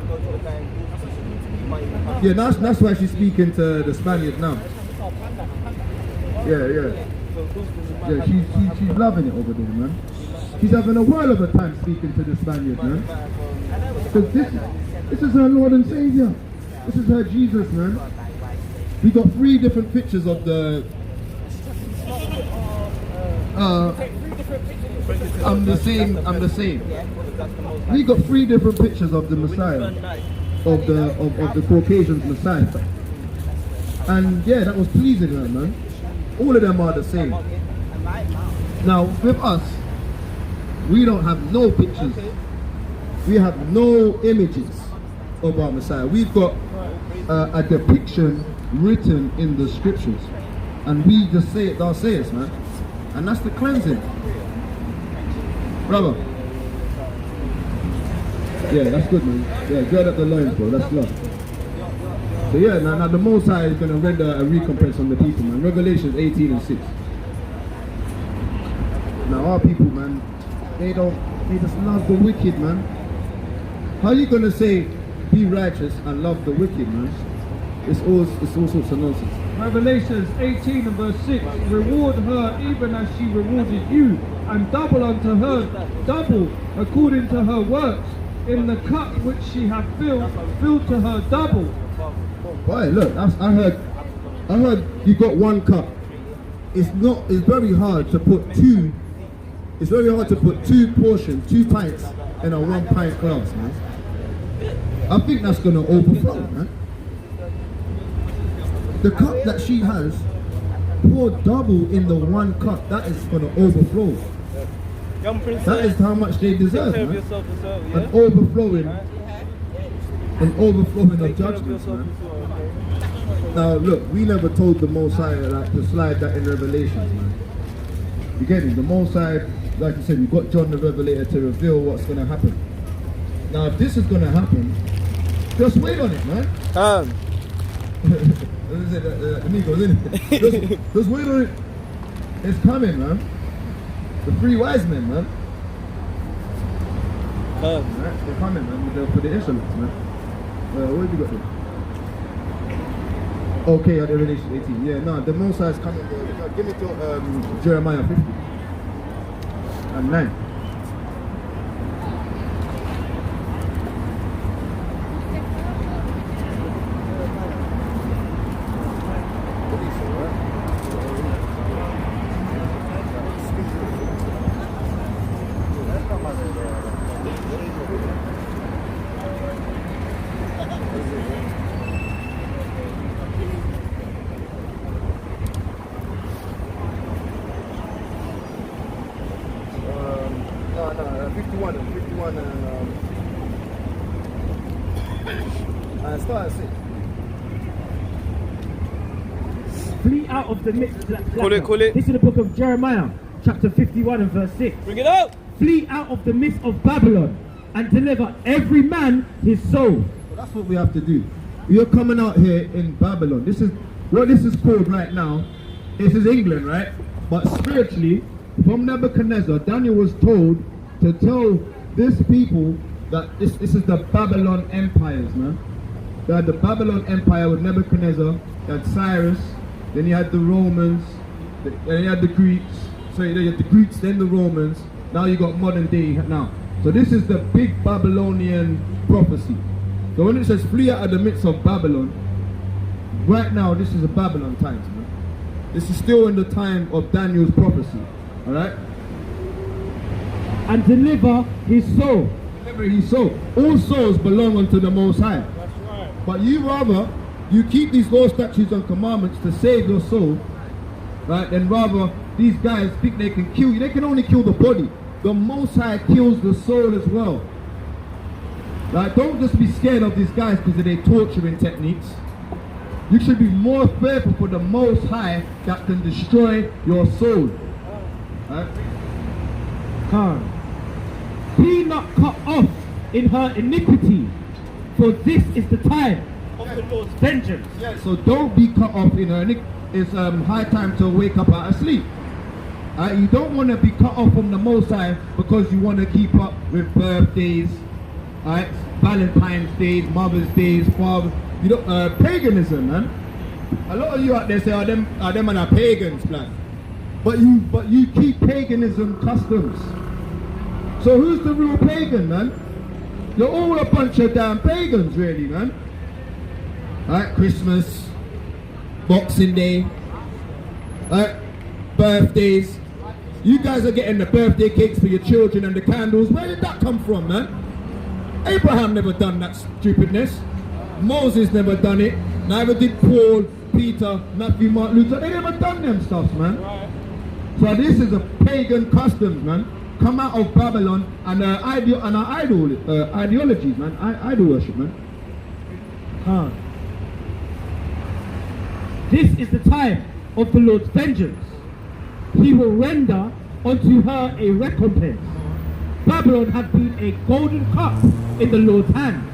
Yeah, that's why she's speaking to the Spaniards now. Yeah, she's loving it over there, man. She's having a whirl of a time speaking to the Spaniards, man. Because this is her Lord and Savior. This is her Jesus, man. We got 3 different pictures of the I'm the same. We got 3 different pictures of the Messiah, of the Caucasian Messiah. And yeah, that was pleasing her, man. All of them are the same. Now with us, we don't have no pictures. We have no images of our Messiah. We've got a depiction written in the scriptures, and we just say it, thou sayest, man. And that's the cleansing, brother. Yeah, that's good, man. Yeah, gird up the loins, bro. That's love. So yeah, now the Most High is going to render a recompense on the people, man. Revelation 18 and 6. Now our people, man, they just love the wicked, man. How you going to say be righteous and love the wicked, man? It's all sorts of nonsense. Revelations 18 and verse 6. Reward her even as she rewarded you, and double unto her, double according to her works. In the cup which she hath filled to her double. Boy, look, I heard you got 1 cup. It's very hard to put 2. It's very hard to put 2 portions, 2 pints in a 1 pint glass, man. I think that's gonna overflow, man. The cup that she has, pour double in the 1 cup. That is gonna overflow. That is how much they deserve, man. An overflowing of judgment, man. Now look, we never told the Most High like to slide that in Revelations, man. You get it? The Most High, like you said, we got John the Revelator to reveal what's gonna happen. Now if this is gonna happen, just wait on it, man. Amigos, innit? Just wait on it. It's coming, man. The 3 wise men, man. Right, they're coming, man, for the Israelites, man. What have you got there? Okay, at Revelation 18. Yeah, no, the Most High is coming. Give me to Jeremiah 50 and 9. 51 and start at 6. Flee out of the midst. Call it. This is the book of Jeremiah, chapter 51 and verse 6. Bring it out. Flee out of the midst of Babylon and deliver every man his soul. So that's what we have to do. You're coming out here in Babylon. This is what this is called right now. This is England, right? But spiritually, from Nebuchadnezzar, Daniel was told to tell this people that this is the Babylon empires, man. You had the Babylon Empire with Nebuchadnezzar, you had Cyrus, then you had the Romans, then you had the Greeks. So you had the Greeks, then the Romans. Now you got modern day now. So this is the big Babylonian prophecy. So when it says flee out of the midst of Babylon, right now this is a Babylon times, man. This is still in the time of Daniel's prophecy. Alright? And deliver his soul. Deliver his soul. All souls belong unto the Most High. That's right. But you keep these laws, statutes and commandments to save your soul, right? Then rather these guys think they can kill you. They can only kill the body. The Most High kills the soul as well. Like, don't just be scared of these guys because of their torturing techniques. You should be more fearful for the Most High that can destroy your soul. Right? Be not cut off in her iniquity, for this is the time of the Lord's vengeance. Yeah, so don't be cut off in her iniquity. It's high time to wake up out of sleep. You don't want to be cut off from the Most High because you want to keep up with birthdays, Valentine's Days, Mother's Days, Father. You know, paganism, man. A lot of you out there say, them and are pagans, man. But you keep paganism customs. So who's the real pagan, man? You're all a bunch of damn pagans, really, man. Christmas, Boxing Day, birthdays. You guys are getting the birthday cakes for your children and the candles. Where did that come from, man? Abraham never done that stupidness. Moses never done it. Neither did Paul, Peter, Matthew, Mark, Luther. They never done them stuff, man. So this is a pagan customs, man. Come out of Babylon and our ideologies, man. Idol worship, man. This is the time of the Lord's vengeance. He will render unto her a recompense. Babylon hath been a golden cup in the Lord's hand.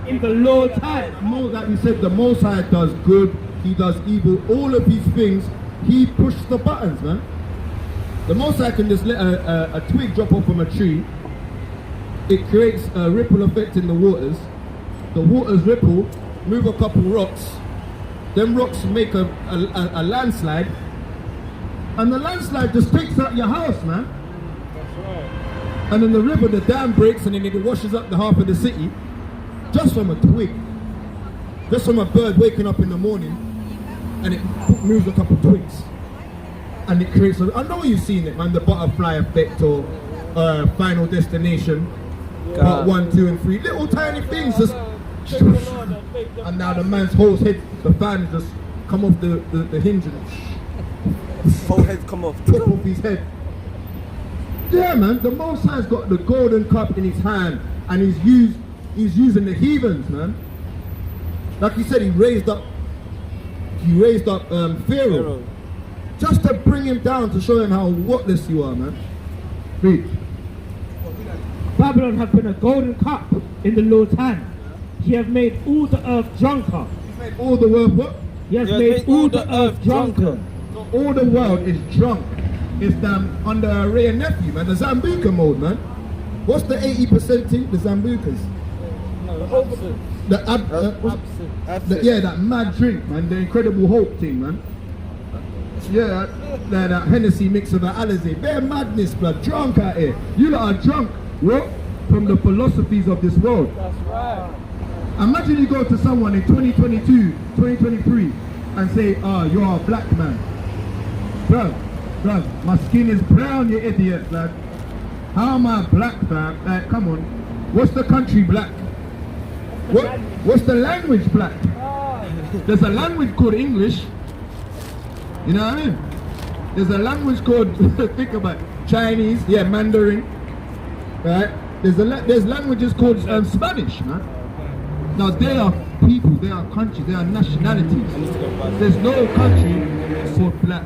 In the Lord's hand. Like we said, the Most High does good, He does evil. All of these things, He pushes the buttons, man. The Most High can just let a twig drop off from a tree. It creates a ripple effect in the waters. The waters ripple, move a couple rocks. Them rocks make a landslide. And the landslide just takes out your house, man. That's right. And then the river, the dam breaks and then it washes up the half of the city. Just from a twig. Just from a bird waking up in the morning. And it moves a couple twigs. And it creates I know you've seen it, man, the butterfly effect or Final Destination, part 1, 2 and 3. Little tiny things just and now the man's whole head, the fan just come off the hinge and Whole head come off. top of his head. Yeah, man, the Most High's got the golden cup in his hand and he's using the heathens, man. Like he said, he raised up Pharaoh. Just to bring him down, to show him how worthless you are, man. Read. Babylon hath been a golden cup in the Lord's hand. He hath made all the earth drunken. He's made all the world what? He has made all the earth drunken. So all the world is drunk. It's under a Ray and nephew, man. The Zambuca mode, man. What's the 80% thing? The Zambucas. That mad drink, man. The Incredible Hulk thing, man. Yeah, that Hennessy mix with the Alizé. Bare madness, blood. Drunk out here. You lot are drunk. What? From the philosophies of this world. That's right. Imagine you go to someone in 2022, 2023 and say, you're a black man. Bro, my skin is brown, you idiot, lad. How am I black, man? Come on. What's the country black? What's the language black? There's a language called English. You know what I mean? There's a language called, think about it, Chinese, yeah, Mandarin, right? There's languages called Spanish, man. Now they are people, they are countries, they are nationalities. There's no country called black.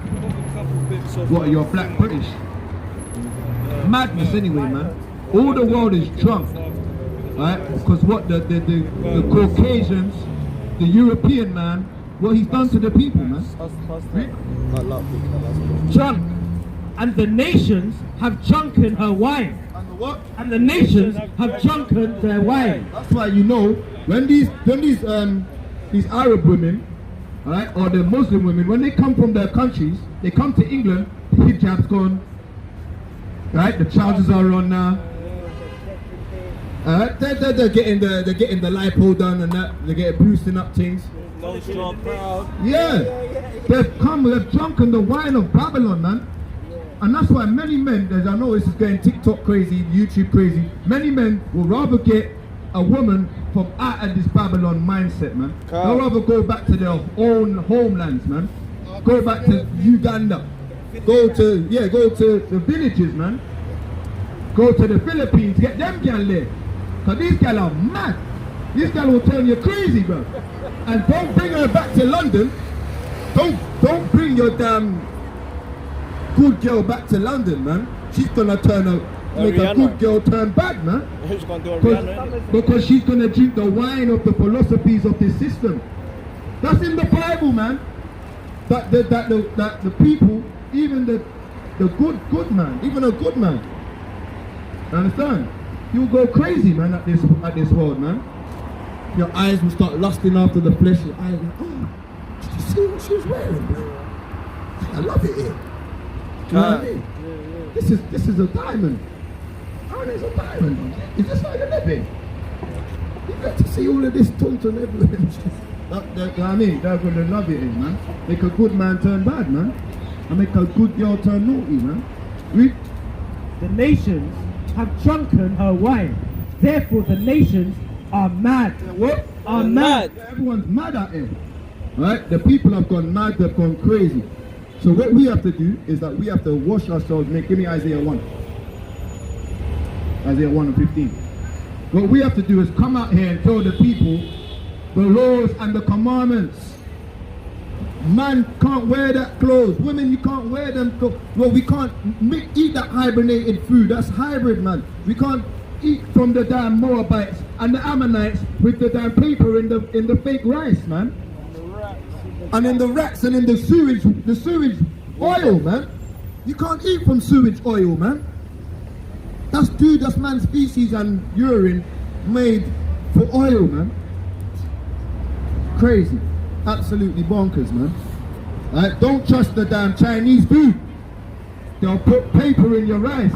What, you're black British? Madness anyway, man. All the world is drunk, right? Because what the Caucasians, the European man, what he's done to the people, man. Drunk. And the nations have drunken her wine. And the what? And the nations have drunken their wine. That's why you know when these Arab women, right, or the Muslim women, when they come from their countries, they come to England, the hijab's gone, right? The trousers are on now. They're getting the lipo done and that. They're getting boosting up things. Yeah, they've drunken the wine of Babylon, man. And that's why many men, as I know this is going TikTok crazy, YouTube crazy, many men will rather get a woman from out of this Babylon mindset, man. They'll rather go back to their own homelands, man. Go back to Uganda. Go to the villages, man. Go to the Philippines, get them gal there. Because these gal are mad. These gal will turn you crazy, bro. And don't bring her back to London. Don't bring your damn good girl back to London, man. She's gonna make a good girl turn bad, man. Who's gonna do a Rihanna? Because she's gonna drink the wine of the philosophies of this system. That's in the Bible, man. That the people, even the good man, even a good man, understand? You'll go crazy, man, at this world, man. Your eyes will start lusting after the flesh. Your eyes, oh, did you see what she was wearing, bro? I love it here. You know what I mean? This is a diamond. Oh, it's a diamond. Is this like a living? You get to see all of this taunting everywhere. You know what I mean? They're gonna love it, man. Make a good man turn bad, man. And make a good girl turn naughty, man. Read. The nations have drunken her wine. Therefore the nations are mad. What? Are mad. Everyone's mad at him. Right? The people have gone mad, they've gone crazy. So what we have to do is that we have to wash ourselves. Give me Isaiah 1. Isaiah 1 and 15. What we have to do is come out here and tell the people the laws and the commandments. Man can't wear that clothes. Women, you can't wear them clothes. Well, we can't eat that hibernated food. That's hybrid, man. We can't eat from the damn Moabites and the Ammonites with the damn paper in the fake rice, man. And in the rats and in the sewage oil, man. You can't eat from sewage oil, man. That's man's feces and urine made for oil, man. Crazy. Absolutely bonkers, man. Right? Don't trust the damn Chinese food. They'll put paper in your rice.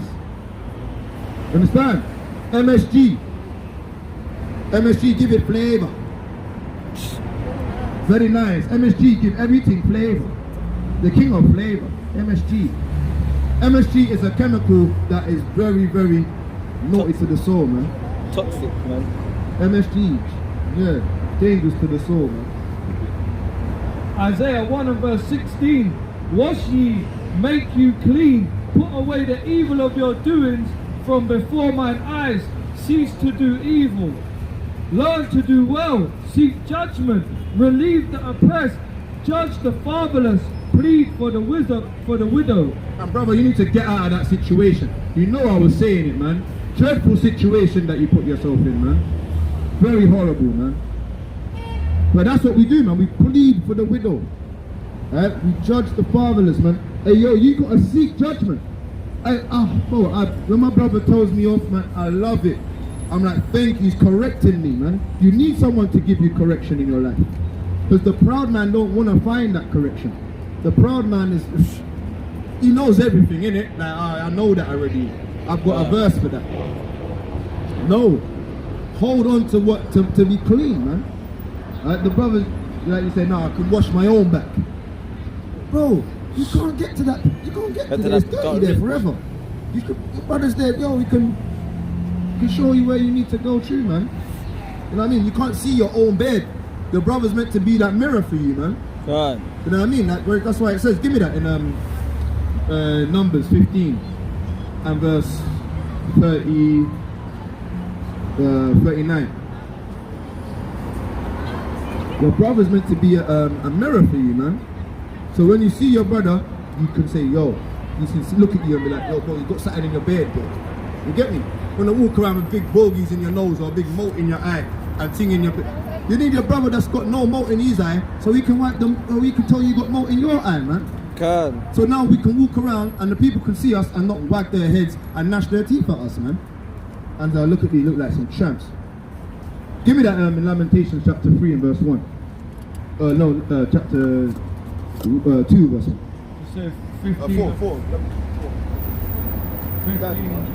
Understand? MSG. MSG give it flavor. Very nice. MSG give everything flavor. The king of flavor. MSG. MSG is a chemical that is very, very naughty to the soul, man. Toxic, man. MSG. Yeah. Dangerous to the soul, man. Isaiah 1 and verse 16. Wash ye, make you clean, put away the evil of your doings from before mine eyes. Cease to do evil. Learn to do well. Seek judgment. Relieve the oppressed. Judge the fatherless. Plead for the widow. And brother, you need to get out of that situation. You know I was saying it, man. Dreadful situation that you put yourself in, man. Very horrible, man. But that's what we do, man. We plead for the widow. Right? We judge the fatherless, man. Hey, yo, you gotta seek judgment. When my brother tells me off, man, I love it. I'm like, thank you, he's correcting me, man. You need someone to give you correction in your life. Because the proud man don't want to find that correction. The proud man he knows everything, innit? Like, I know that already. I've got a verse for that. No. Hold on to be clean, man. The brothers, like you say, no, I can wash my own back. Bro, you can't get to that. You can't get to that. It's dirty there forever. Your brother's there, yo, we can show you where you need to go through, man. You know what I mean? You can't see your own bed. Your brother's meant to be that mirror for you, man. Right. You know what I mean? That's why it says, give me that in Numbers 15 and verse 30. 39. Your brother's meant to be a mirror for you, man. So when you see your brother, you can say, yo, you can look at you and be like, yo, bro, you got something in your beard, bro. You get me? When I walk around with big bogies in your nose or a big mote in your eye and thing in your beard, you need your brother that's got no mote in his eye so he can wipe them, or he can tell you got mote in your eye, man. Can. So now we can walk around and the people can see us and not wag their heads and gnash their teeth at us, man. And look at me, look like some tramps. Give me that in Lamentations chapter 3 and verse 1. Chapter 2 verse 1. It says 15. 4. 15.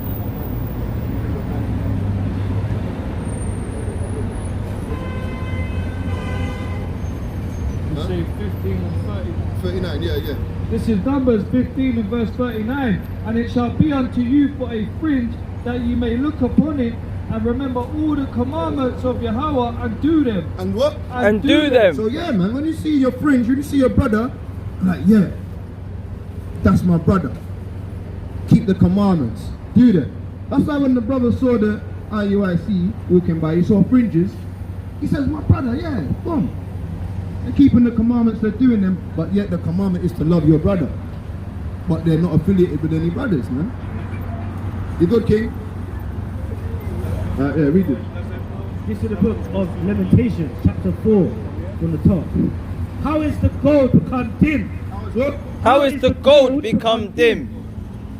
You say 15 and 30. 39, yeah. This is Numbers 15 and verse 39. And it shall be unto you for a fringe, that ye may look upon it and remember all the commandments of Yahweh and do them. And what? And do them. So yeah, man, when you see your friends, when you see your brother, like, yeah, that's my brother. Keep the commandments. Do them. That's why when the brother saw the IUIC walking by, he saw fringes, he says, my brother, yeah, boom. They're keeping the commandments, they're doing them, but yet the commandment is to love your brother. But they're not affiliated with any brothers, man. You good, King? Yeah, read it. This is the book of Lamentations, chapter 4, from the top. How is the gold become dim? What? How is the gold become dim?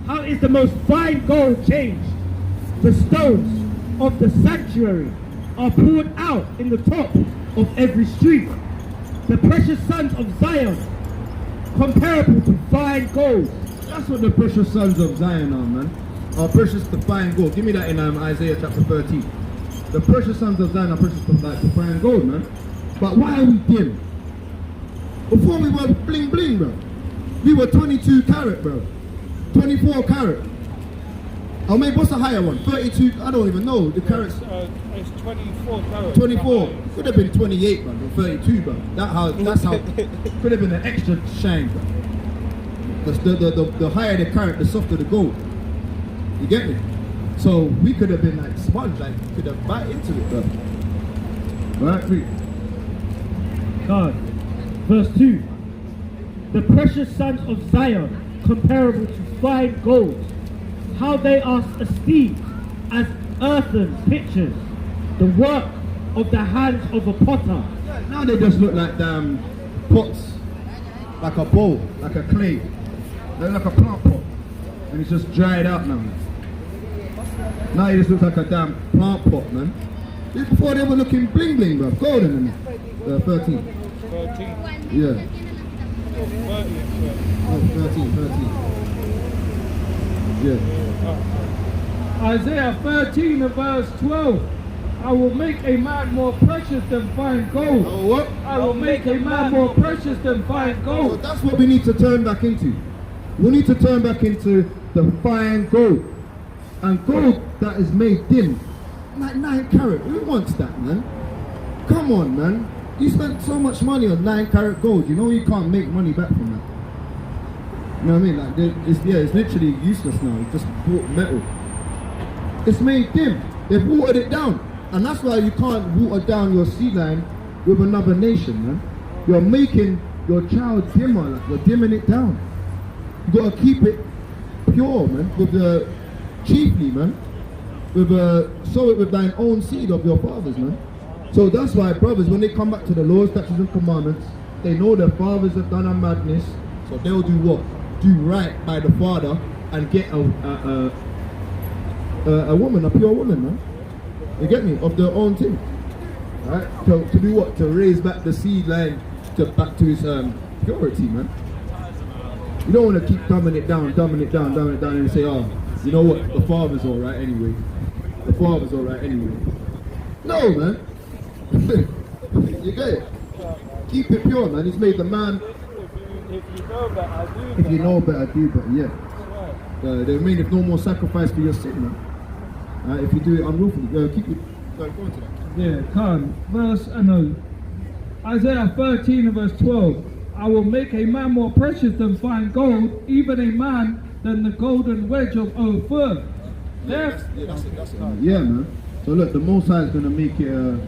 How is the most fine gold changed? The stones of the sanctuary are poured out in the top of every street. The precious sons of Zion, comparable to fine gold. That's what the precious sons of Zion are, man. Are precious to fine gold. Give me that in Isaiah chapter 13. The precious sons of Zion are precious to fine gold, man. But why are we dim? Before we were bling bling, bro. We were 22 carat, bro. 24 carat. Oh, maybe what's the higher one? 32. I don't even know. The carats. It's 24 carats. 24. Could have been 28, man. Or 32, bro. That's how. Could have been an extra shine, bro. The higher the carat, the softer the gold. You get me? So we could have been like sponge, like could have bite into it, bro. Right, read. God. Verse 2. The precious sons of Zion, comparable to fine gold. How they are esteemed as earthen pitchers, the work of the hands of a potter. Now they just look like damn pots, like a bowl, like a clay. They're like a plant pot, and it's just dried out now. Now it just looks like a damn plant pot, man. Before they were looking bling bling, bro. Golden in it. 13. 13. Yeah. 30. Oh, 13. Yeah. Isaiah 13 and verse 12. I will make a man more precious than fine gold. Oh, what? I will make a man more precious than fine So gold. that's what we need to turn back into. We need to turn back into the fine gold. And gold that is made dim. Like 9 carat. Who wants that, man? Come on, man. You spent so much money on 9 carat gold. You know you can't make money back from that. You know what I mean? Like, it's literally useless now. You just bought metal. It's made dim. They've watered it down. And that's why you can't water down your seed line with another nation, man. You're making your child dimmer, like you're dimming it down. You gotta keep it pure, man. Chiefly, man. Sow it with thine own seed of your fathers, man. So that's why brothers, when they come back to the laws, statutes and commandments, they know their fathers have done a madness, so they'll do what? Do right by the father and get a woman, a pure woman, man. You get me? Of their own thing. Right? To do what? To raise back the seed line back to its purity, man. You don't want to keep dumbing it down and say, oh, you know what? The father's alright anyway. The father's alright anyway. No, man. You get it? Keep it pure, man. He's made the man. If you know better, do If you know better, do better, yeah. They mean if no more sacrifice for your sin, man. If you do it unlawfully, keep it. Go on to that. Yeah, come. Isaiah 13 and verse 12. I will make a man more precious than fine gold, even a man than the golden wedge of Ophir. Yeah, man. So look, the Most High is going to make it a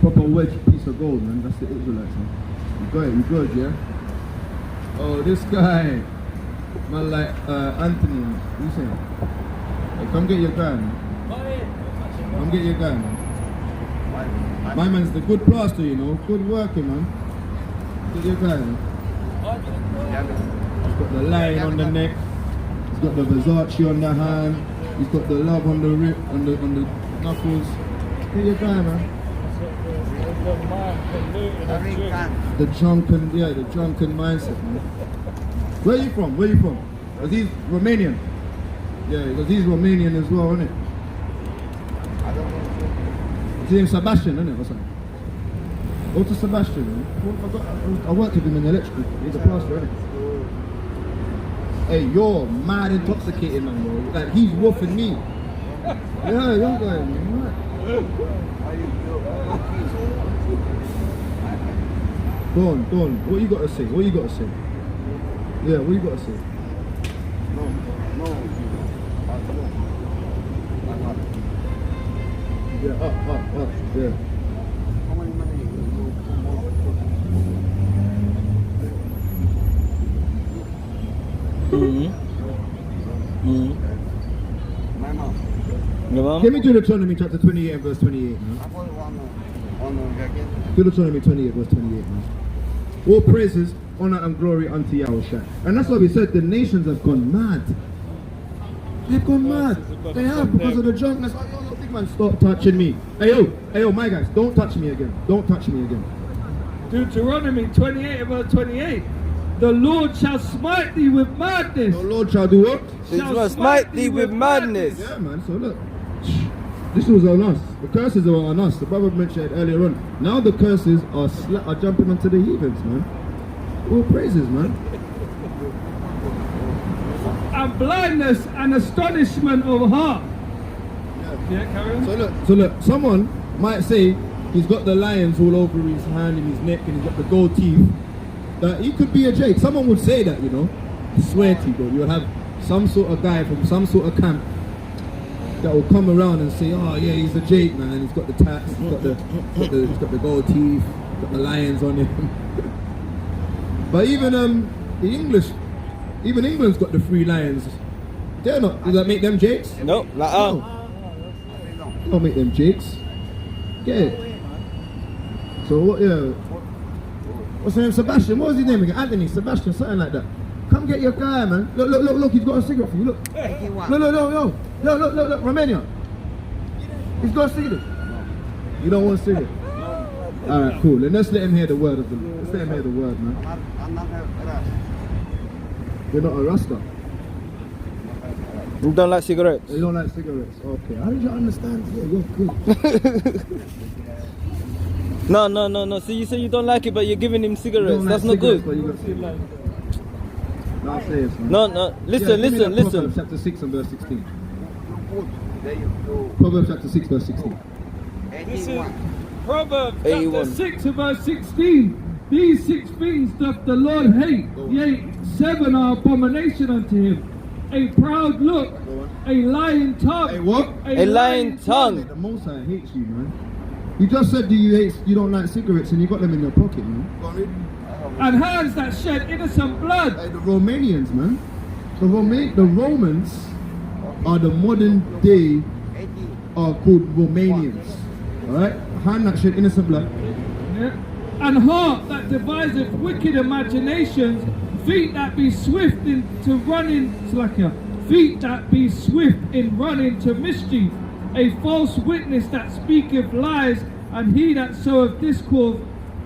proper wedge piece of gold, man. That's the Israelites, man. You got it, you good, yeah? Oh, this guy, man, like Anthony, what you saying? Hey, come get your guy, man. Come get your guy, man. My man's the good plaster, you know, good working, man. Get your guy, man. He's got the lion on the neck. He's got the Versace on the hand. He's got the love on the rip, on the knuckles. Get your guy, man. The drunken mindset, man. Where you from? Where you from? Because he's Romanian. Yeah, because he's Romanian as well, isn't it? His name's Sebastian, isn't it, or something? Go to Sebastian, man. I worked with him in electrical. He's a plaster, isn't it? Hey, you're mad intoxicated, man, bro. Like, he's woofing me. Yeah, young guy, man. Go on. What you got to say? What you got to say? Yeah, what you got to say? No. Yeah, up, yeah. How many money you My mom. Your mom? Give me Deuteronomy chapter 28 and verse 28, man. I thought on Deuteronomy 28 verse 28, man. All praises, honor and glory unto Yahushua. And that's why we said the nations have gone mad. They've gone mad. They have, because of the drunkenness. Oh, yo, big man, stop touching me. Hey yo, my guys, don't touch me again. Don't touch me again. Deuteronomy 28 verse 28. The Lord shall smite thee with madness. The Lord shall do what? He shall smite thee with madness. Yeah, man, so look. This was on us. The curses are on us. The brother mentioned earlier on. Now the curses are jumping onto the heathens, man. All praises, man. And blindness and astonishment of heart. Yeah, carry on. So look, someone might say he's got the lions all over his hand and his neck and he's got the gold teeth. That he could be a Jake. Someone would say that, you know. I swear to you, bro. You'll have some sort of guy from some sort of camp that will come around and say, oh yeah, he's a Jake, man. He's got the tats, he's got the gold teeth, he's got the lions on him. But even the English, even England's got the 3 lions. They're not. Does that make them Jakes? No, like No. Don't make them Jakes. Get it? So what? Yeah. What's his name? Sebastian. What was his name again? Anthony. Sebastian. Something like that. Come get your guy, man. Look. He's got a cigarette for you. Look. Look. Romania. He's got a cigarette. You don't want a cigarette? All right, cool. Then let's let him hear the word of the Lord. Let's let him hear the word, man. I'm not a You're not a Rasta. you don't like cigarettes. You don't like cigarettes. Okay. How did you understand? Yeah, you're good. No. See, you say you don't like it, but you're giving him cigarettes. Don't That's like not cigarettes, but good. you got cigarettes. Now say it, man. No. Listen. Proverbs chapter 6 and verse 16. Proverbs chapter 6 verse 16. This is Proverbs 81. chapter 6 and verse 16. These 6 things doth the Lord hate, yea, 7 are abomination unto him. A proud look, a lying tongue. Hey, what? A lying tongue. The Most High hates you, man. You just said you don't like cigarettes and you got them in your pocket, man. And hands that shed innocent blood. Hey, the Romanians, man. The Romans are the modern day are called Romanians. Alright? Hand that shed innocent blood. Yeah. And heart that deviseth wicked imaginations, feet that be swift into running, feet that be swift in running to mischief, a false witness that speaketh lies, and he that soweth discord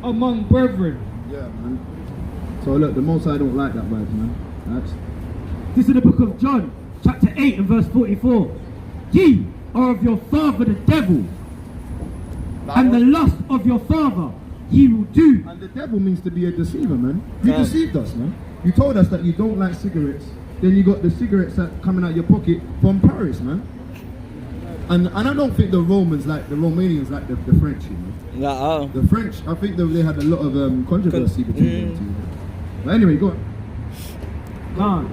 among brethren. Yeah, man. So look, the Most High don't like that word, man. This is the book of John, chapter 8 and verse 44. Ye are of your father the devil, and the lust of your father ye will do. And the devil means to be a deceiver, man. You deceived us, man. You told us that you don't like cigarettes. Then you got the cigarettes that coming out your pocket from Paris, man. And I don't think the Romanians like the French, you know. The French, I think they had a lot of controversy between them two. But anyway, go on.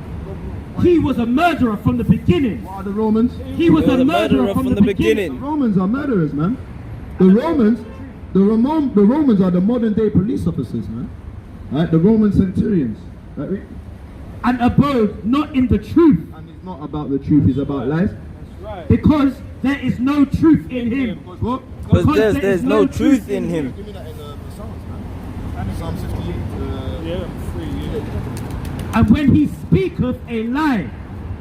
He was a murderer from the beginning. What are the Romans? He was a murderer from the The beginning. Romans are murderers, man. The Romans are the modern day police officers, man. Right? The Roman centurions. Right? And abode not in the truth, And it's not about the truth, it's about lies. because there is no truth in him. What? Because Because there's no truth in him. Give me that in Psalms, man. Psalm 58. And when he speaketh a lie,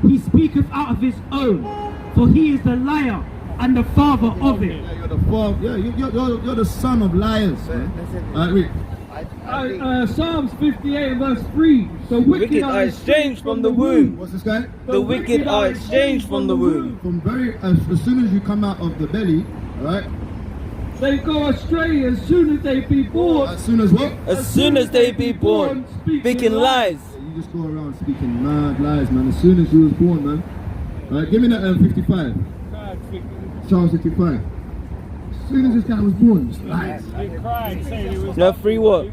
he speaketh out of his own, for he is the liar and the father of it. Yeah, you're the father. Yeah, you're the son of liars. Right, read. Psalms 58 and verse 3. The Wicked are exchanged from the womb. What's this guy? The wicked are exchanged from the womb. From as soon as you come out of the belly, alright? They go astray as soon as they be born. As soon as what? As soon as they be born, speaking lies. You just go around speaking mad lies, man. As soon as you was born, man. Alright, give me that 55. Psalm 55. As soon as this guy was born, just lies. No, three what?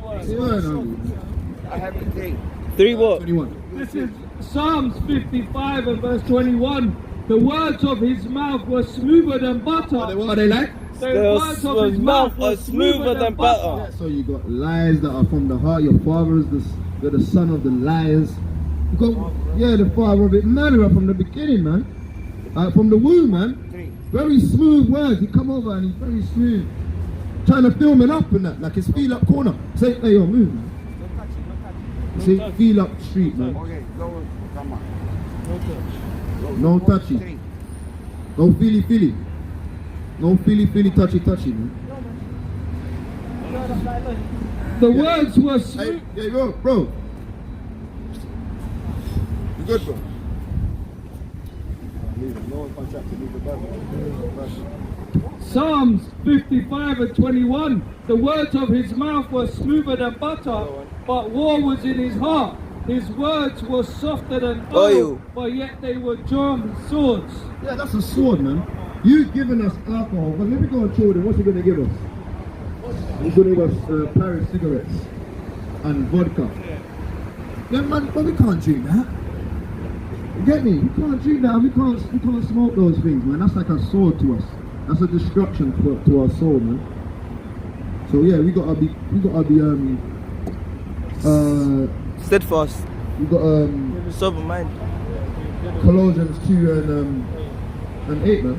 I have a date. Three what? 21. This is Psalms 55 and verse 21. The words of his mouth were smoother than butter. What are they like? The words of his mouth are smoother than butter. So you got lies that are from the heart. Your father is you're the son of the liars. You got, the father of it. Murderer from the beginning, man. From the womb, man. Very smooth words. He come over and he's very smooth. Trying to film it up and that, like his feel up corner. Say, hey, yo, move, man. Say, feel up street, man. Okay, go, come on. No touchy. No feely. No feely, touchy, man. The words were Hey, smooth. there you go, bro. You good, bro? Psalms 55 and 21. The words of his mouth were smoother than butter, but war was in his heart. His words were softer than oil, but yet they were drawn swords. Yeah, that's a sword, man. You've given us alcohol, but let me go and show them. What's he going to give us? He's going to give us Paris cigarettes and vodka. Yeah, man, but we can't drink that. You get me? We can't drink that. We can't smoke those things, man. That's like a sword to us. That's a destruction to our soul, man. So yeah, we gotta be Steadfast. we got Sober mind. Colossians 2 and 8, man.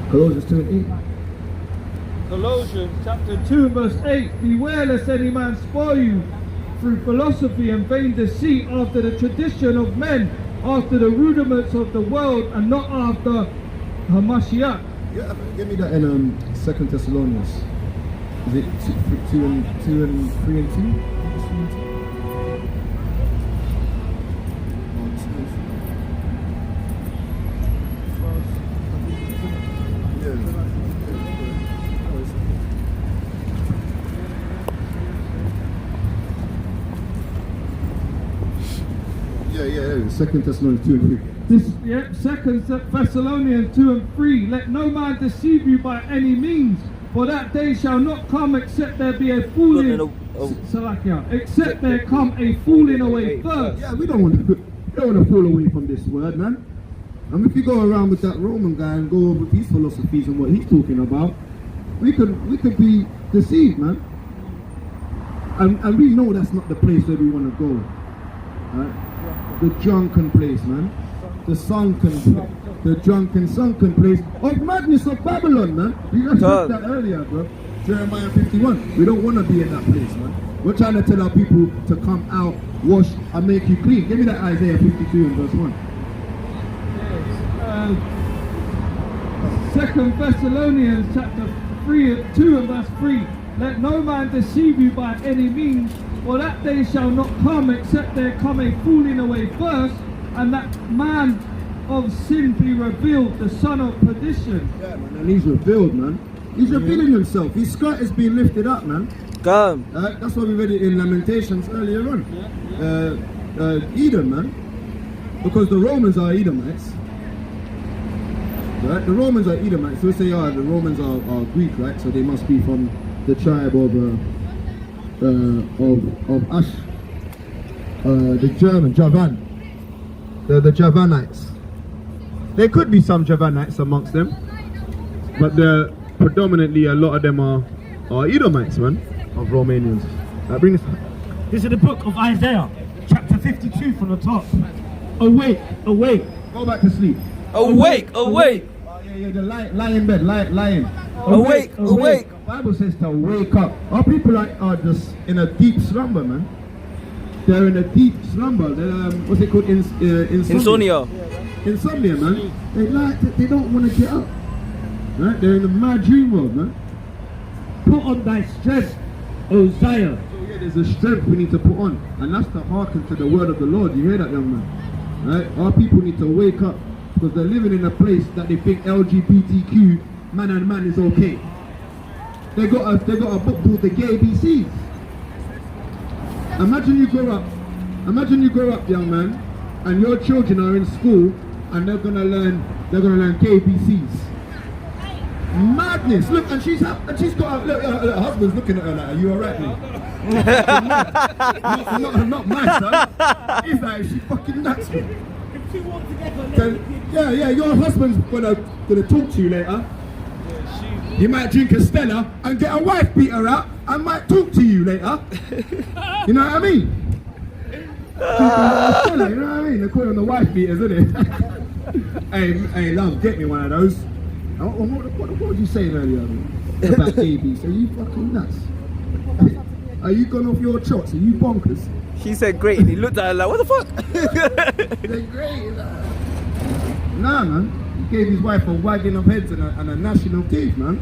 Colossians 2 and 8. Colossians chapter 2 verse 8. Beware lest any man spoil you through philosophy and vain deceit, after the tradition of men, after the rudiments of the world, and not after Hamashiach. Yeah, give me that in 2 Thessalonians. Is it 2 and 3 and 2? Yeah, 2 Thessalonians 2 and 3. 2 Thessalonians 2 and 3. Let no man deceive you by any means, for that day shall not come except there be a falling. Except there come a falling away first. Yeah, we don't want to fall away from this word, man. And if you go around with that Roman guy and go over his philosophies and what he's talking about, we could be deceived, man. And we know that's not the place where we want to go. Right? The drunken place, man. The drunken, sunken place of madness of Babylon, man. You guys heard that earlier, bro. Jeremiah 51. We don't want to be in that place, man. We're trying to tell our people to come out, wash, and make you clean. Give me that Isaiah 52 and verse 1. 2 Thessalonians chapter 2 and verse 3. Let no man deceive you by any means, for that day shall not come except there come a falling away first, and that man of sin be revealed, the son of perdition. Yeah, man, and he's revealed, man. He's revealing himself. His skirt is being lifted up, man. Come. That's why we read it in Lamentations earlier on. Edom, man. Because the Romans are Edomites. Right? The Romans are Edomites. So we say, the Romans are Greek, right? So they must be from the tribe of Ash. the Javan. The Javanites. There could be some Javanites amongst them, but predominantly a lot of them are Edomites, man, of Romanians. Bring this. This is the book of Isaiah, chapter 52 from the top. Awake, awake. Go back to sleep. Awake, awake. Lie in bed, lying. Awake, awake. The Bible says to wake up. Our people are just in a deep slumber, man. They're in a deep slumber. What's it called? Insomnia. Insomnia, man. They don't want to get up. Right? They're in a mad dream world, man. Put on thy strength, O Zion. So yeah, there's a strength we need to put on, and that's to hearken to the word of the Lord. You hear that, young man? Right? Our people need to wake up because they're living in a place that they think LGBTQ man and man is okay. They got a book called the Gay ABCs. Imagine you grow up, young man, and your children are in school and they're gonna learn Gay ABCs. Madness! Look, and she's got her husband's looking at her like, "Are you alright, mate?" not mine, son. He's like, "She fucking nuts." Yeah, your husband's gonna talk to you later. You might drink a Stella and get a wife beater out and might talk to you later. You know what I mean? Stella, you know what I mean? They call them the wife beaters, isn't it? hey, love, get me one of those. What were you saying earlier about babies? Are you fucking nuts? Are you gone off your chops? Are you bonkers? He said great and he looked at her like, what the fuck? They're great. Nah, man. He gave his wife a wagging of heads and a gnashing of teeth, man.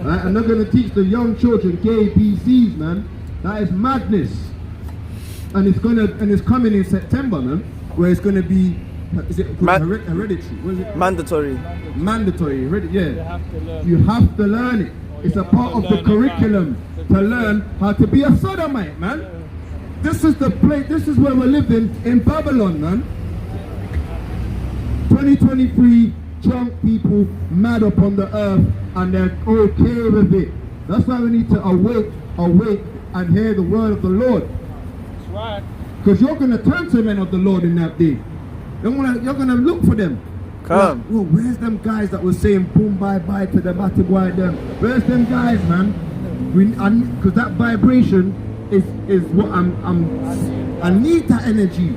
Right? And they're going to teach the young children gay BCs, man. That is madness. And it's coming in September, man, where it's going to be, is it hereditary? What is it? Mandatory. Mandatory, yeah. You have to learn it. It's a part of the curriculum to learn how to be a sodomite, man. This is the place, this is where we're living in Babylon, man. 2023, drunk people mad upon the earth and they're okay with it. That's why we need to awake and hear the word of the Lord. That's right. Because you're going to turn to men of the Lord in that day. You're going to look for them. Come. Like, well, where's them guys that was saying boom bye bye to the batty boy them? Where's them guys, man? Because that vibration is what I need that energy.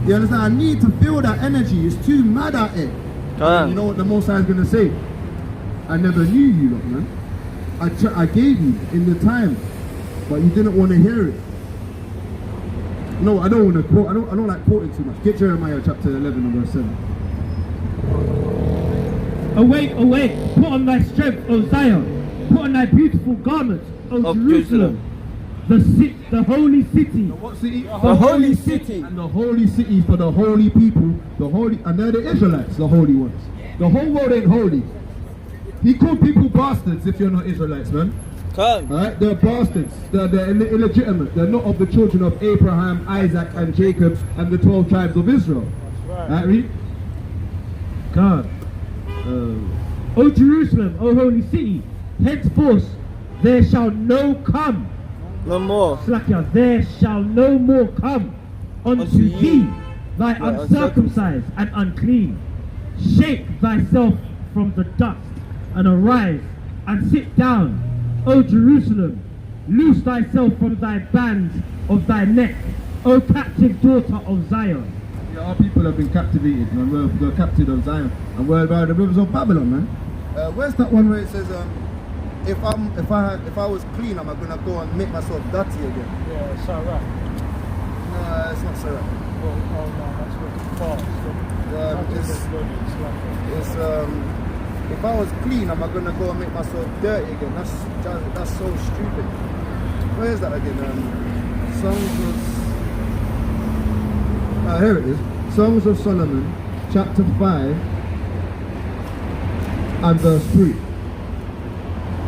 You understand? I need to feel that energy. It's too mad at it. You know what the Most High is going to say? I never knew you, lot, man. I gave you in the time, but you didn't want to hear it. No, I don't want to quote. I don't like quoting too much. Get Jeremiah chapter 11 and verse 7. Awake, awake, put on thy strength, O Zion, put on thy beautiful garments, O Jerusalem, the holy city. What city? The holy city. And the holy city for the holy people, and they're the Israelites, the holy ones. The whole world ain't holy. He called people bastards if you're not Israelites, man. Come. Alright, they're bastards. They're illegitimate. They're not of the children of Abraham, Isaac, and Jacob, and the 12 tribes of Israel. That's right. Right, read? God. O Jerusalem, O holy city, henceforth there shall no come. No more. Slacker, there shall no more come unto thee, thy uncircumcised and unclean. Shake thyself from the dust and arise and sit down, O Jerusalem. Loose thyself from thy bands of thy neck, O captive daughter of Zion. Yeah, our people have been captivated, man. We're captive of Zion, and we're by the rivers of Babylon, man. Where's that one where it says, if I was clean, am I gonna go and make myself dirty again? Yeah, it's alright. No, it's not so right. Well, oh no, that's really fast. If I was clean, am I gonna go and make myself dirty again? That's so stupid. Where is that again? Here it is. Songs of Solomon, chapter 5 and verse 3.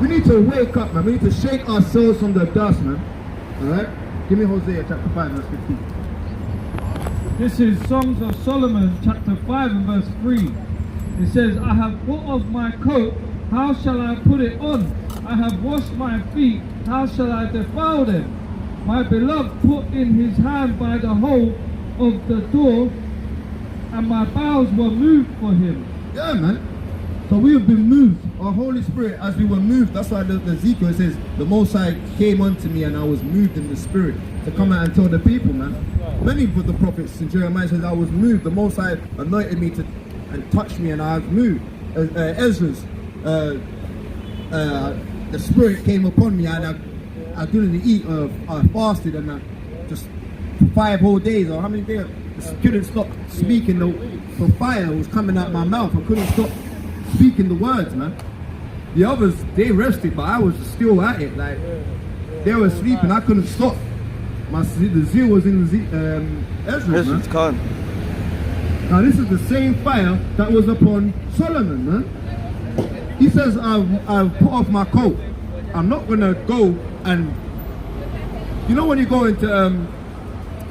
We need to wake up, man. We need to shake ourselves from the dust, man. Alright? Give me Hosea chapter 5 verse 15. This is Songs of Solomon, chapter 5 and verse 3. It says, I have put off my coat, how shall I put it on? I have washed my feet, how shall I defile them? My beloved put in his hand by the hole of the door, and my bowels were moved for him. Yeah, man. So we have been moved. Our Holy Spirit, as we were moved, that's why the Ezekiel says, the Most High came unto me and I was moved in the Spirit to come out and tell the people, man. Many of the prophets in Jeremiah says, I was moved. The Most High anointed me and touched me and I was moved. Ezra's, the Spirit came upon me and I didn't eat, I fasted and I just for 5 whole days or how many days, I couldn't stop speaking. The fire was coming out my mouth. I couldn't stop speaking the words, man. The others, they rested, but I was still at it. Like, they were sleeping, I couldn't stop. The zeal was in Ezra, man. Can't. Now this is the same fire that was upon Solomon, man. He says, I've put off my coat. I'm not gonna go and, you know when you go into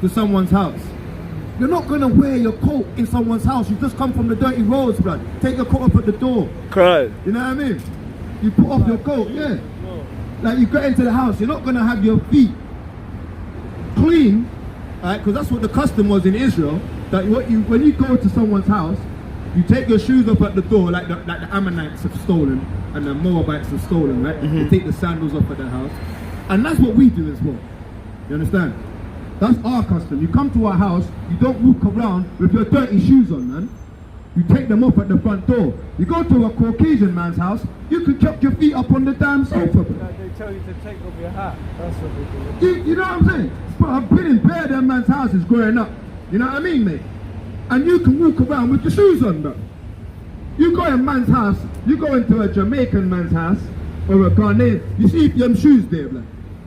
to someone's house, you're not gonna wear your coat in someone's house. You just come from the dirty roads, blood. Take your coat up at the door. Cry. You know what I mean? You put off your coat, yeah. Like you get into the house, you're not gonna have your feet clean, right? Because that's what the custom was in Israel. That when you go to someone's house, you take your shoes up at the door, like the Ammonites have stolen and the Moabites have stolen, right? You take the sandals off at the house, and that's what we do as well. You understand? That's our custom. You come to our house, you don't walk around with your dirty shoes on, man. You take them off at the front door. You go to a Caucasian man's house, you can chuck your feet up on the damn sofa. They tell you to take off your hat. That's what they do. You know what I'm saying? But I've been in bare them man's houses growing up. You know what I mean, mate? And you can walk around with your shoes on, bro. You go in a man's house, you go into a Jamaican man's house, or a Ghanaian, you see if them shoes there, blood.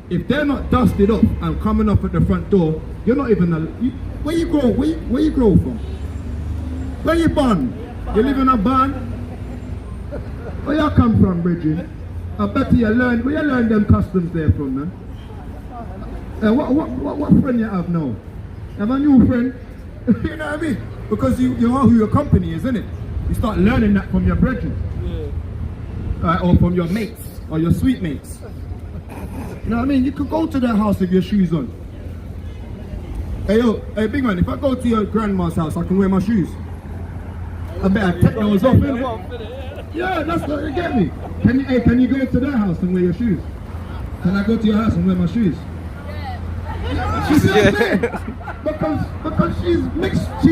If they're not dusted up and coming up at the front door, you're not even where you grow? Where you grow from? Where you born? You live in a barn? Where you come from, Bridget? I bet you learn. Where you learn them customs there from, man? What friend you have now? Have a new friend? You know what I mean? Because you are who your company is, isn't it? You start learning that from your brethren, or from your mates or your sweet mates. You know what I mean? You could go to their house with your shoes on. Hey big man, if I go to your grandma's house, I can wear my shoes. I better take those off, innit? Yeah, that's what you get me. Can you go to their house and wear your shoes? Can I go to your house and wear my shoes? Yeah. Because she's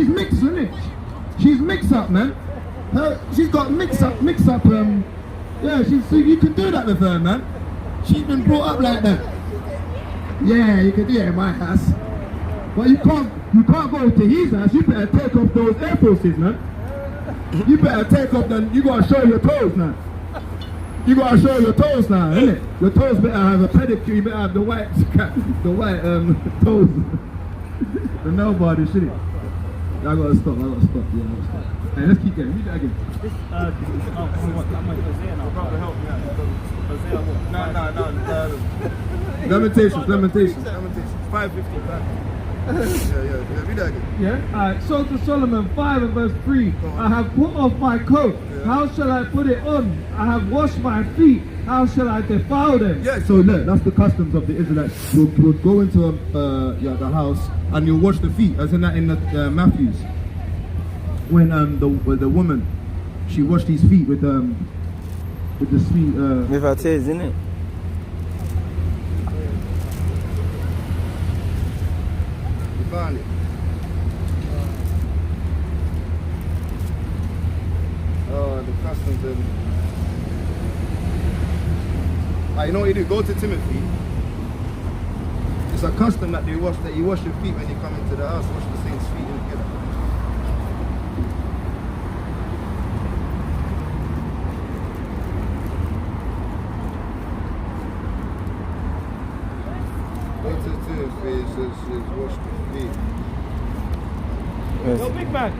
mixed, isn't it? She's mixed up, man. She's got mix up. Yeah, so you can do that with her, man. She's been brought up like that. Yeah, you can do it in my house. But you can't go to his house. You better take off those Air Forces, man. You better take off them. You gotta show your toes now. You gotta show your toes now, innit? Your toes better have a pedicure. You better have the white toes. The nail body, shit. I gotta stop. Yeah. Hey, let's keep going. Read that again. Lamentations. 550 back. Yeah. Read that again. Yeah. Alright. So to Solomon 5 and verse 3. I have put off my coat. Yeah. How shall I put it on? I have washed my feet. How shall I defile them? Yeah. So look, that's the customs of the Israelites. You'll go into the house and you'll wash the feet. As in that in the Matthews. When the woman, she washed his feet with the sweet with her tears, isn't it? You found it. Oh, the customs and you know what you do? Go to Timothy. It's a custom that you wash your feet when you come into the house. Wash the saints' feet together. Wash the feet. Yes. Yo, big man.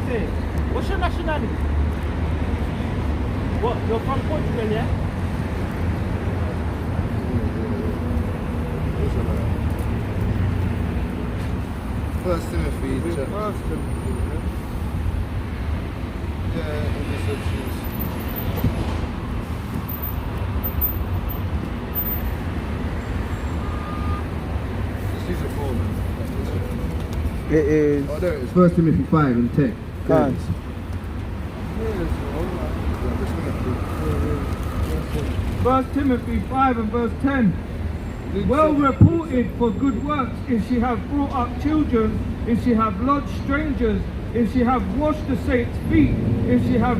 Say, what's your nationality? What? You're from Portugal, yeah? First Timothy. Yeah, is it for, man? It is. Oh, there it is. 1 Timothy 5 and 10. Can't. First Timothy 5 and verse 10. Well reported for good works, if she have brought up children, if she have lodged strangers, if she have washed the saints' feet, if she have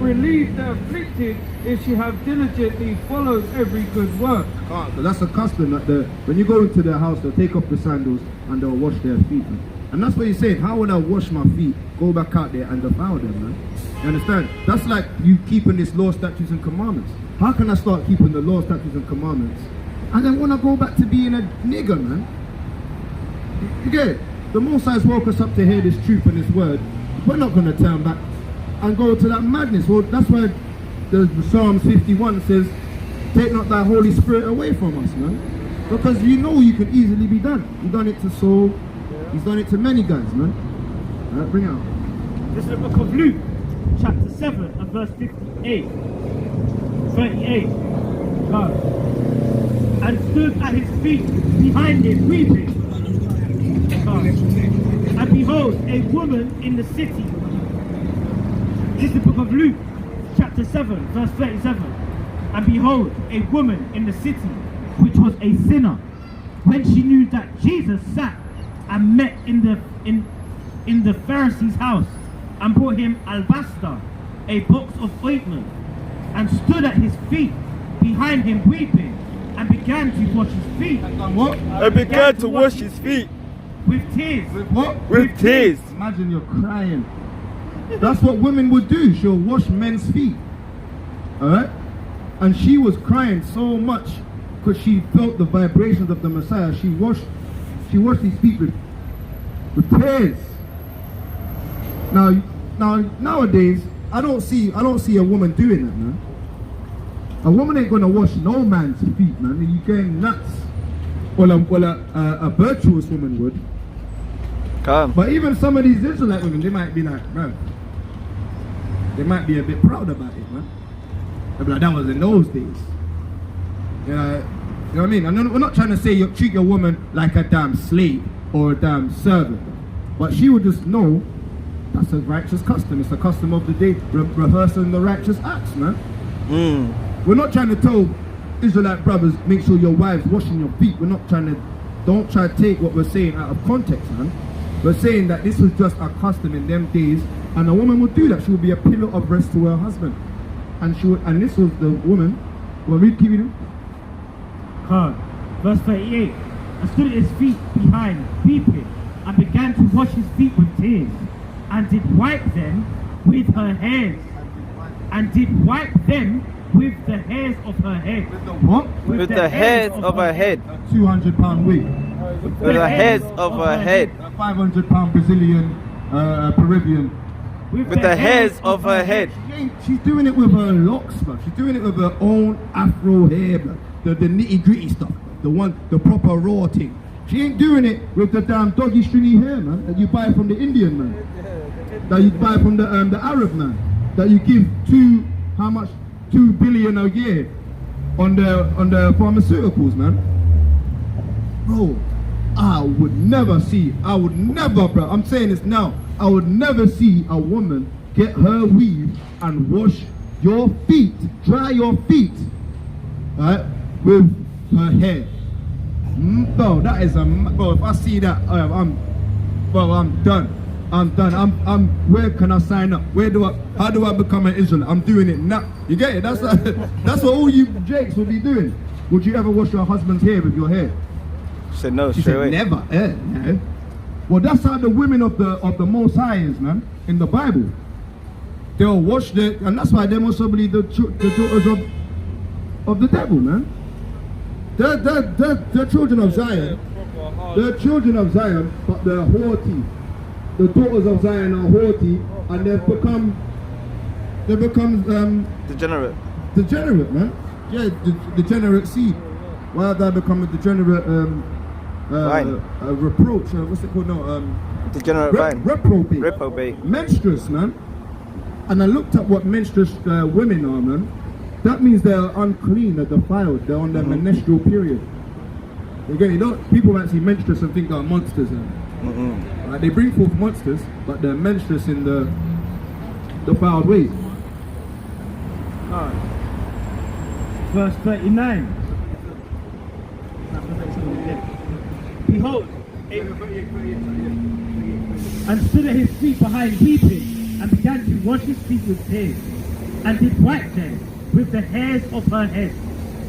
relieved the afflicted, if she have diligently followed every good work. Because that's a custom that when you go into their house, they'll take off the sandals and they'll wash their feet. Man. And that's what he's saying. How would I wash my feet, go back out there and defile them, man? You understand? That's like you keeping this law, statutes and commandments. How can I start keeping the law, statutes and commandments and then want to go back to being a nigger, man? You get it? The Most High woke us up to hear this truth and this word. We're not going to turn back and go to that madness. Well, that's why the Psalms 51 says, take not thy Holy Spirit away from us, man. Because you know you can easily be done. You've done it to Saul. He's done it to many guys, man. All right, bring it out. This is the book of Luke, chapter 7 and verse 58. 38. God. And stood at his feet behind him, weeping. God. And behold, a woman in the city. This is the book of Luke, chapter 7, verse 37. And behold, a woman in the city, which was a sinner, when she knew that Jesus sat and met in the Pharisee's house, and brought him alabaster, a box of ointment, and stood at his feet behind him weeping, and began to wash his feet. And what? I began to wash his feet. With tears. With what? With tears. Imagine you're crying. That's what women would do. She'll wash men's feet. Alright? And she was crying so much because she felt the vibrations of the Messiah. She washed his feet with tears. Now nowadays, I don't see a woman doing that, man. A woman ain't gonna wash no man's feet, man. You're going nuts. Well, a virtuous woman would. Come. But even some of these Israelite women, they might be like, man, they might be a bit proud about it, man. They'll be like, that was in those days. You know what I mean? And we're not trying to say you treat your woman like a damn slave or a damn servant. But she would just know that's a righteous custom. It's a custom of the day, rehearsing the righteous acts, man. We're not trying to tell Israelite brothers, make sure your wives washing your feet. We're not trying to, don't try to take what we're saying out of context, man. We're saying that this was just a custom in them days, and a woman would do that. She would be a pillar of rest to her husband. And she would, and this was the woman. Well, read, keep reading. Verse 38. And stood at his feet behind, weeping, and began to wash his feet with tears, and did wipe them with her hairs. And did wipe them with the hairs of her head. With the what? With the hairs of her head. A 200-pound wig. With the hairs of her head. A 500-pound Brazilian, Peruvian. With the hairs of her head. She's doing it with her locks, bro. She's doing it with her own afro hair, bro. The nitty-gritty stuff. The proper raw thing. She ain't doing it with the damn doggy stringy hair, man, that you buy from the Indian man. That you buy from the Arab man. That you give $2 billion a year on the pharmaceuticals, man. Bro, I would never, bro, I'm saying this now, I would never see a woman get her weave and wash your feet, dry your feet, right, with her hair. Bro, that is bro, if I see that, I'm done. Where can I sign up? How do I become an Israelite? I'm doing it now. You get it? That's what all you Jakes will be doing. Would you ever wash your husband's hair with your hair? She said no, She straight said away. never. No. Well, that's how the women of the Most High is, man. In the Bible, they'll wash and that's why they must be the daughters of the devil, man. They're children of Zion. They're children of Zion, but they're haughty. The daughters of Zion are haughty, and they've become Degenerate. degenerate, man. Yeah, degenerate seed. Why have they become a degenerate reproach? What's it called now? Degenerate vine. Reprobate. Reprobate. Menstruous, man. And I looked at what menstruous women are, man. That means they're unclean, they're defiled, they're on their menstrual period. Again, you know, people might see menstruous and think they're monsters. Right? They bring forth monsters, but they're menstruous in the foul ways. Alright. Verse 39. Behold, and stood at his feet behind weeping, and began to wash his feet with tears, and did wipe them with the hairs of her head,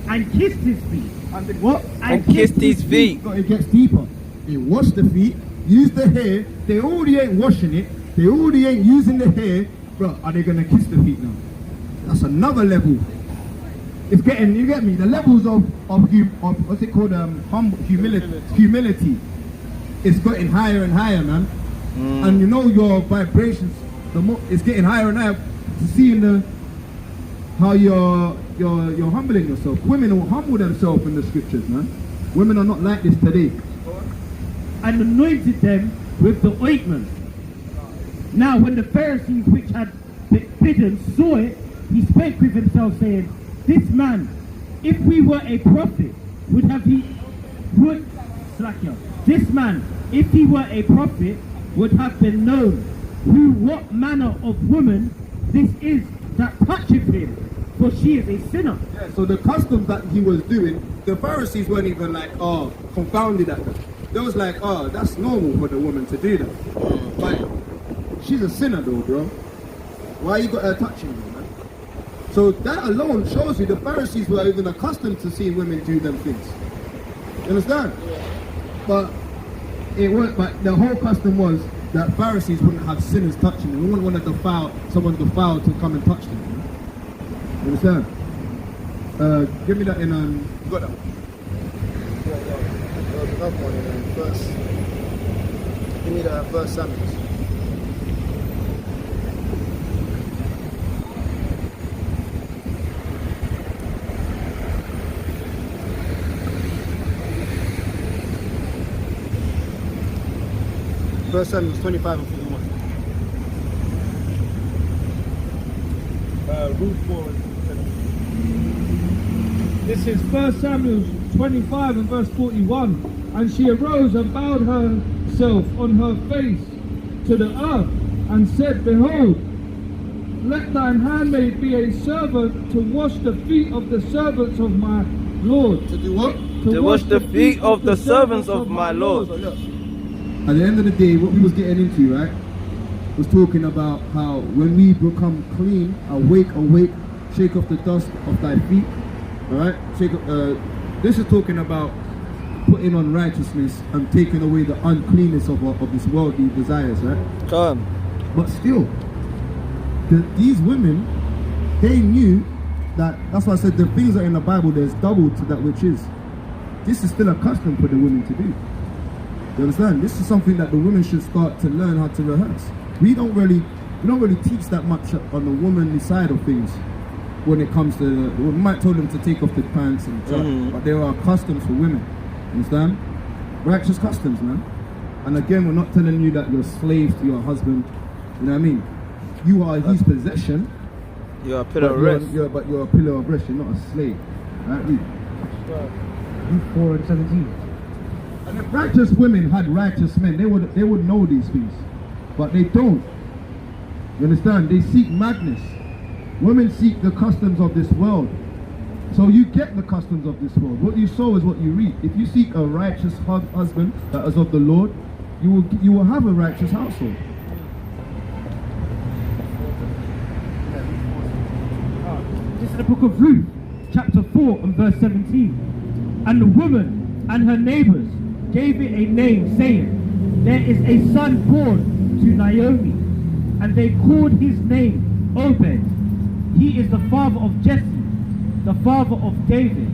and kissed his feet. And did what? And kissed his feet. But it gets deeper. They wash the feet, use the hair. They already ain't washing it. They already ain't using the hair. Bro, are they gonna kiss the feet now? That's another level. It's getting, you get me? The levels of what's it called? Humility. It's getting higher and higher, man. And you know your vibrations. The more it's getting higher and higher. Seeing how you're humbling yourself. Women will humble themselves in the scriptures, man. Women are not like this today. And anointed them with the ointment. Now when the Pharisees which had bidden saw it, he spake with himself, saying, This man, if we were a prophet, This man, if he were a prophet, would have been known what manner of woman this is that toucheth him, for she is a sinner. Yeah, so the customs that he was doing, the Pharisees weren't even like, confounded at that. They was like, that's normal for the woman to do that. But she's a sinner though, bro. Why you got her touching you, man? So that alone shows you the Pharisees were even accustomed to seeing women do them things. You understand? But it weren't. But the whole custom was that Pharisees wouldn't have sinners touching them. We wouldn't want to someone defiled to come and touch them. You understand? Give me that in you got that? Yeah. There was another one in verse. Give me that verse Samuel. Verse Samuel 25 and 41. Ruth 4 and 7. This is 1 Samuel 25 and verse 41. And she arose and bowed herself on her face to the earth and said, Behold, let thine handmaid be a servant to wash the feet of the servants of my Lord. To do what? To wash the feet of the servants of my Lord. So look, at the end of the day, what we was getting into, right, was talking about how when we become clean, awake, shake off the dust of thy feet, alright? This is talking about putting on righteousness and taking away the uncleanness of this worldly desires, right? Come. But still, these women, they knew that's why I said the things that are in the Bible, there's double to that which is. This is still a custom for the women to do. You understand? This is something that the women should start to learn how to rehearse. We don't really teach that much on the womanly side of things when it comes to. We might tell them to take off the pants and stuff, but there are customs for women. You understand? Righteous customs, man. And again, we're not telling you that you're slaves to your husband. You know what I mean? You are his possession. You're a pillar of rest. But you're a pillar of rest. You're not a slave. Right? Read. Luke 4 and 17. And if righteous women had righteous men, they would know these things. But they don't. You understand? They seek madness. Women seek the customs of this world. So you get the customs of this world. What you sow is what you reap. If you seek a righteous husband that is of the Lord, you will have a righteous household. This is the book of Ruth, chapter 4 and verse 17. And the woman and her neighbors gave it a name, saying, There is a son born to Naomi, and they called his name Obed. He is the father of Jesse, the father of David.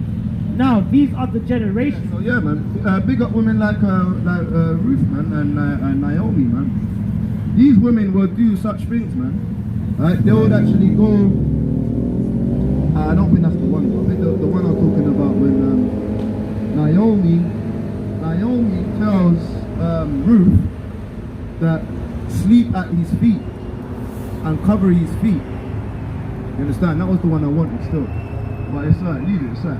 Now these are the generations. So yeah, man, big up women like Ruth, man, and Naomi, man. These women will do such things, man. Right? They would actually go. I don't think that's the one. I think the one I'm talking about when Naomi tells Ruth that sleep at his feet and cover his feet. You understand? That was the one I wanted still. But it's like, leave it, it's not a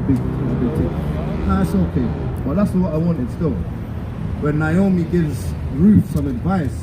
big thing. Nah, it's okay. But that's what I wanted still. When Naomi gives Ruth some advice,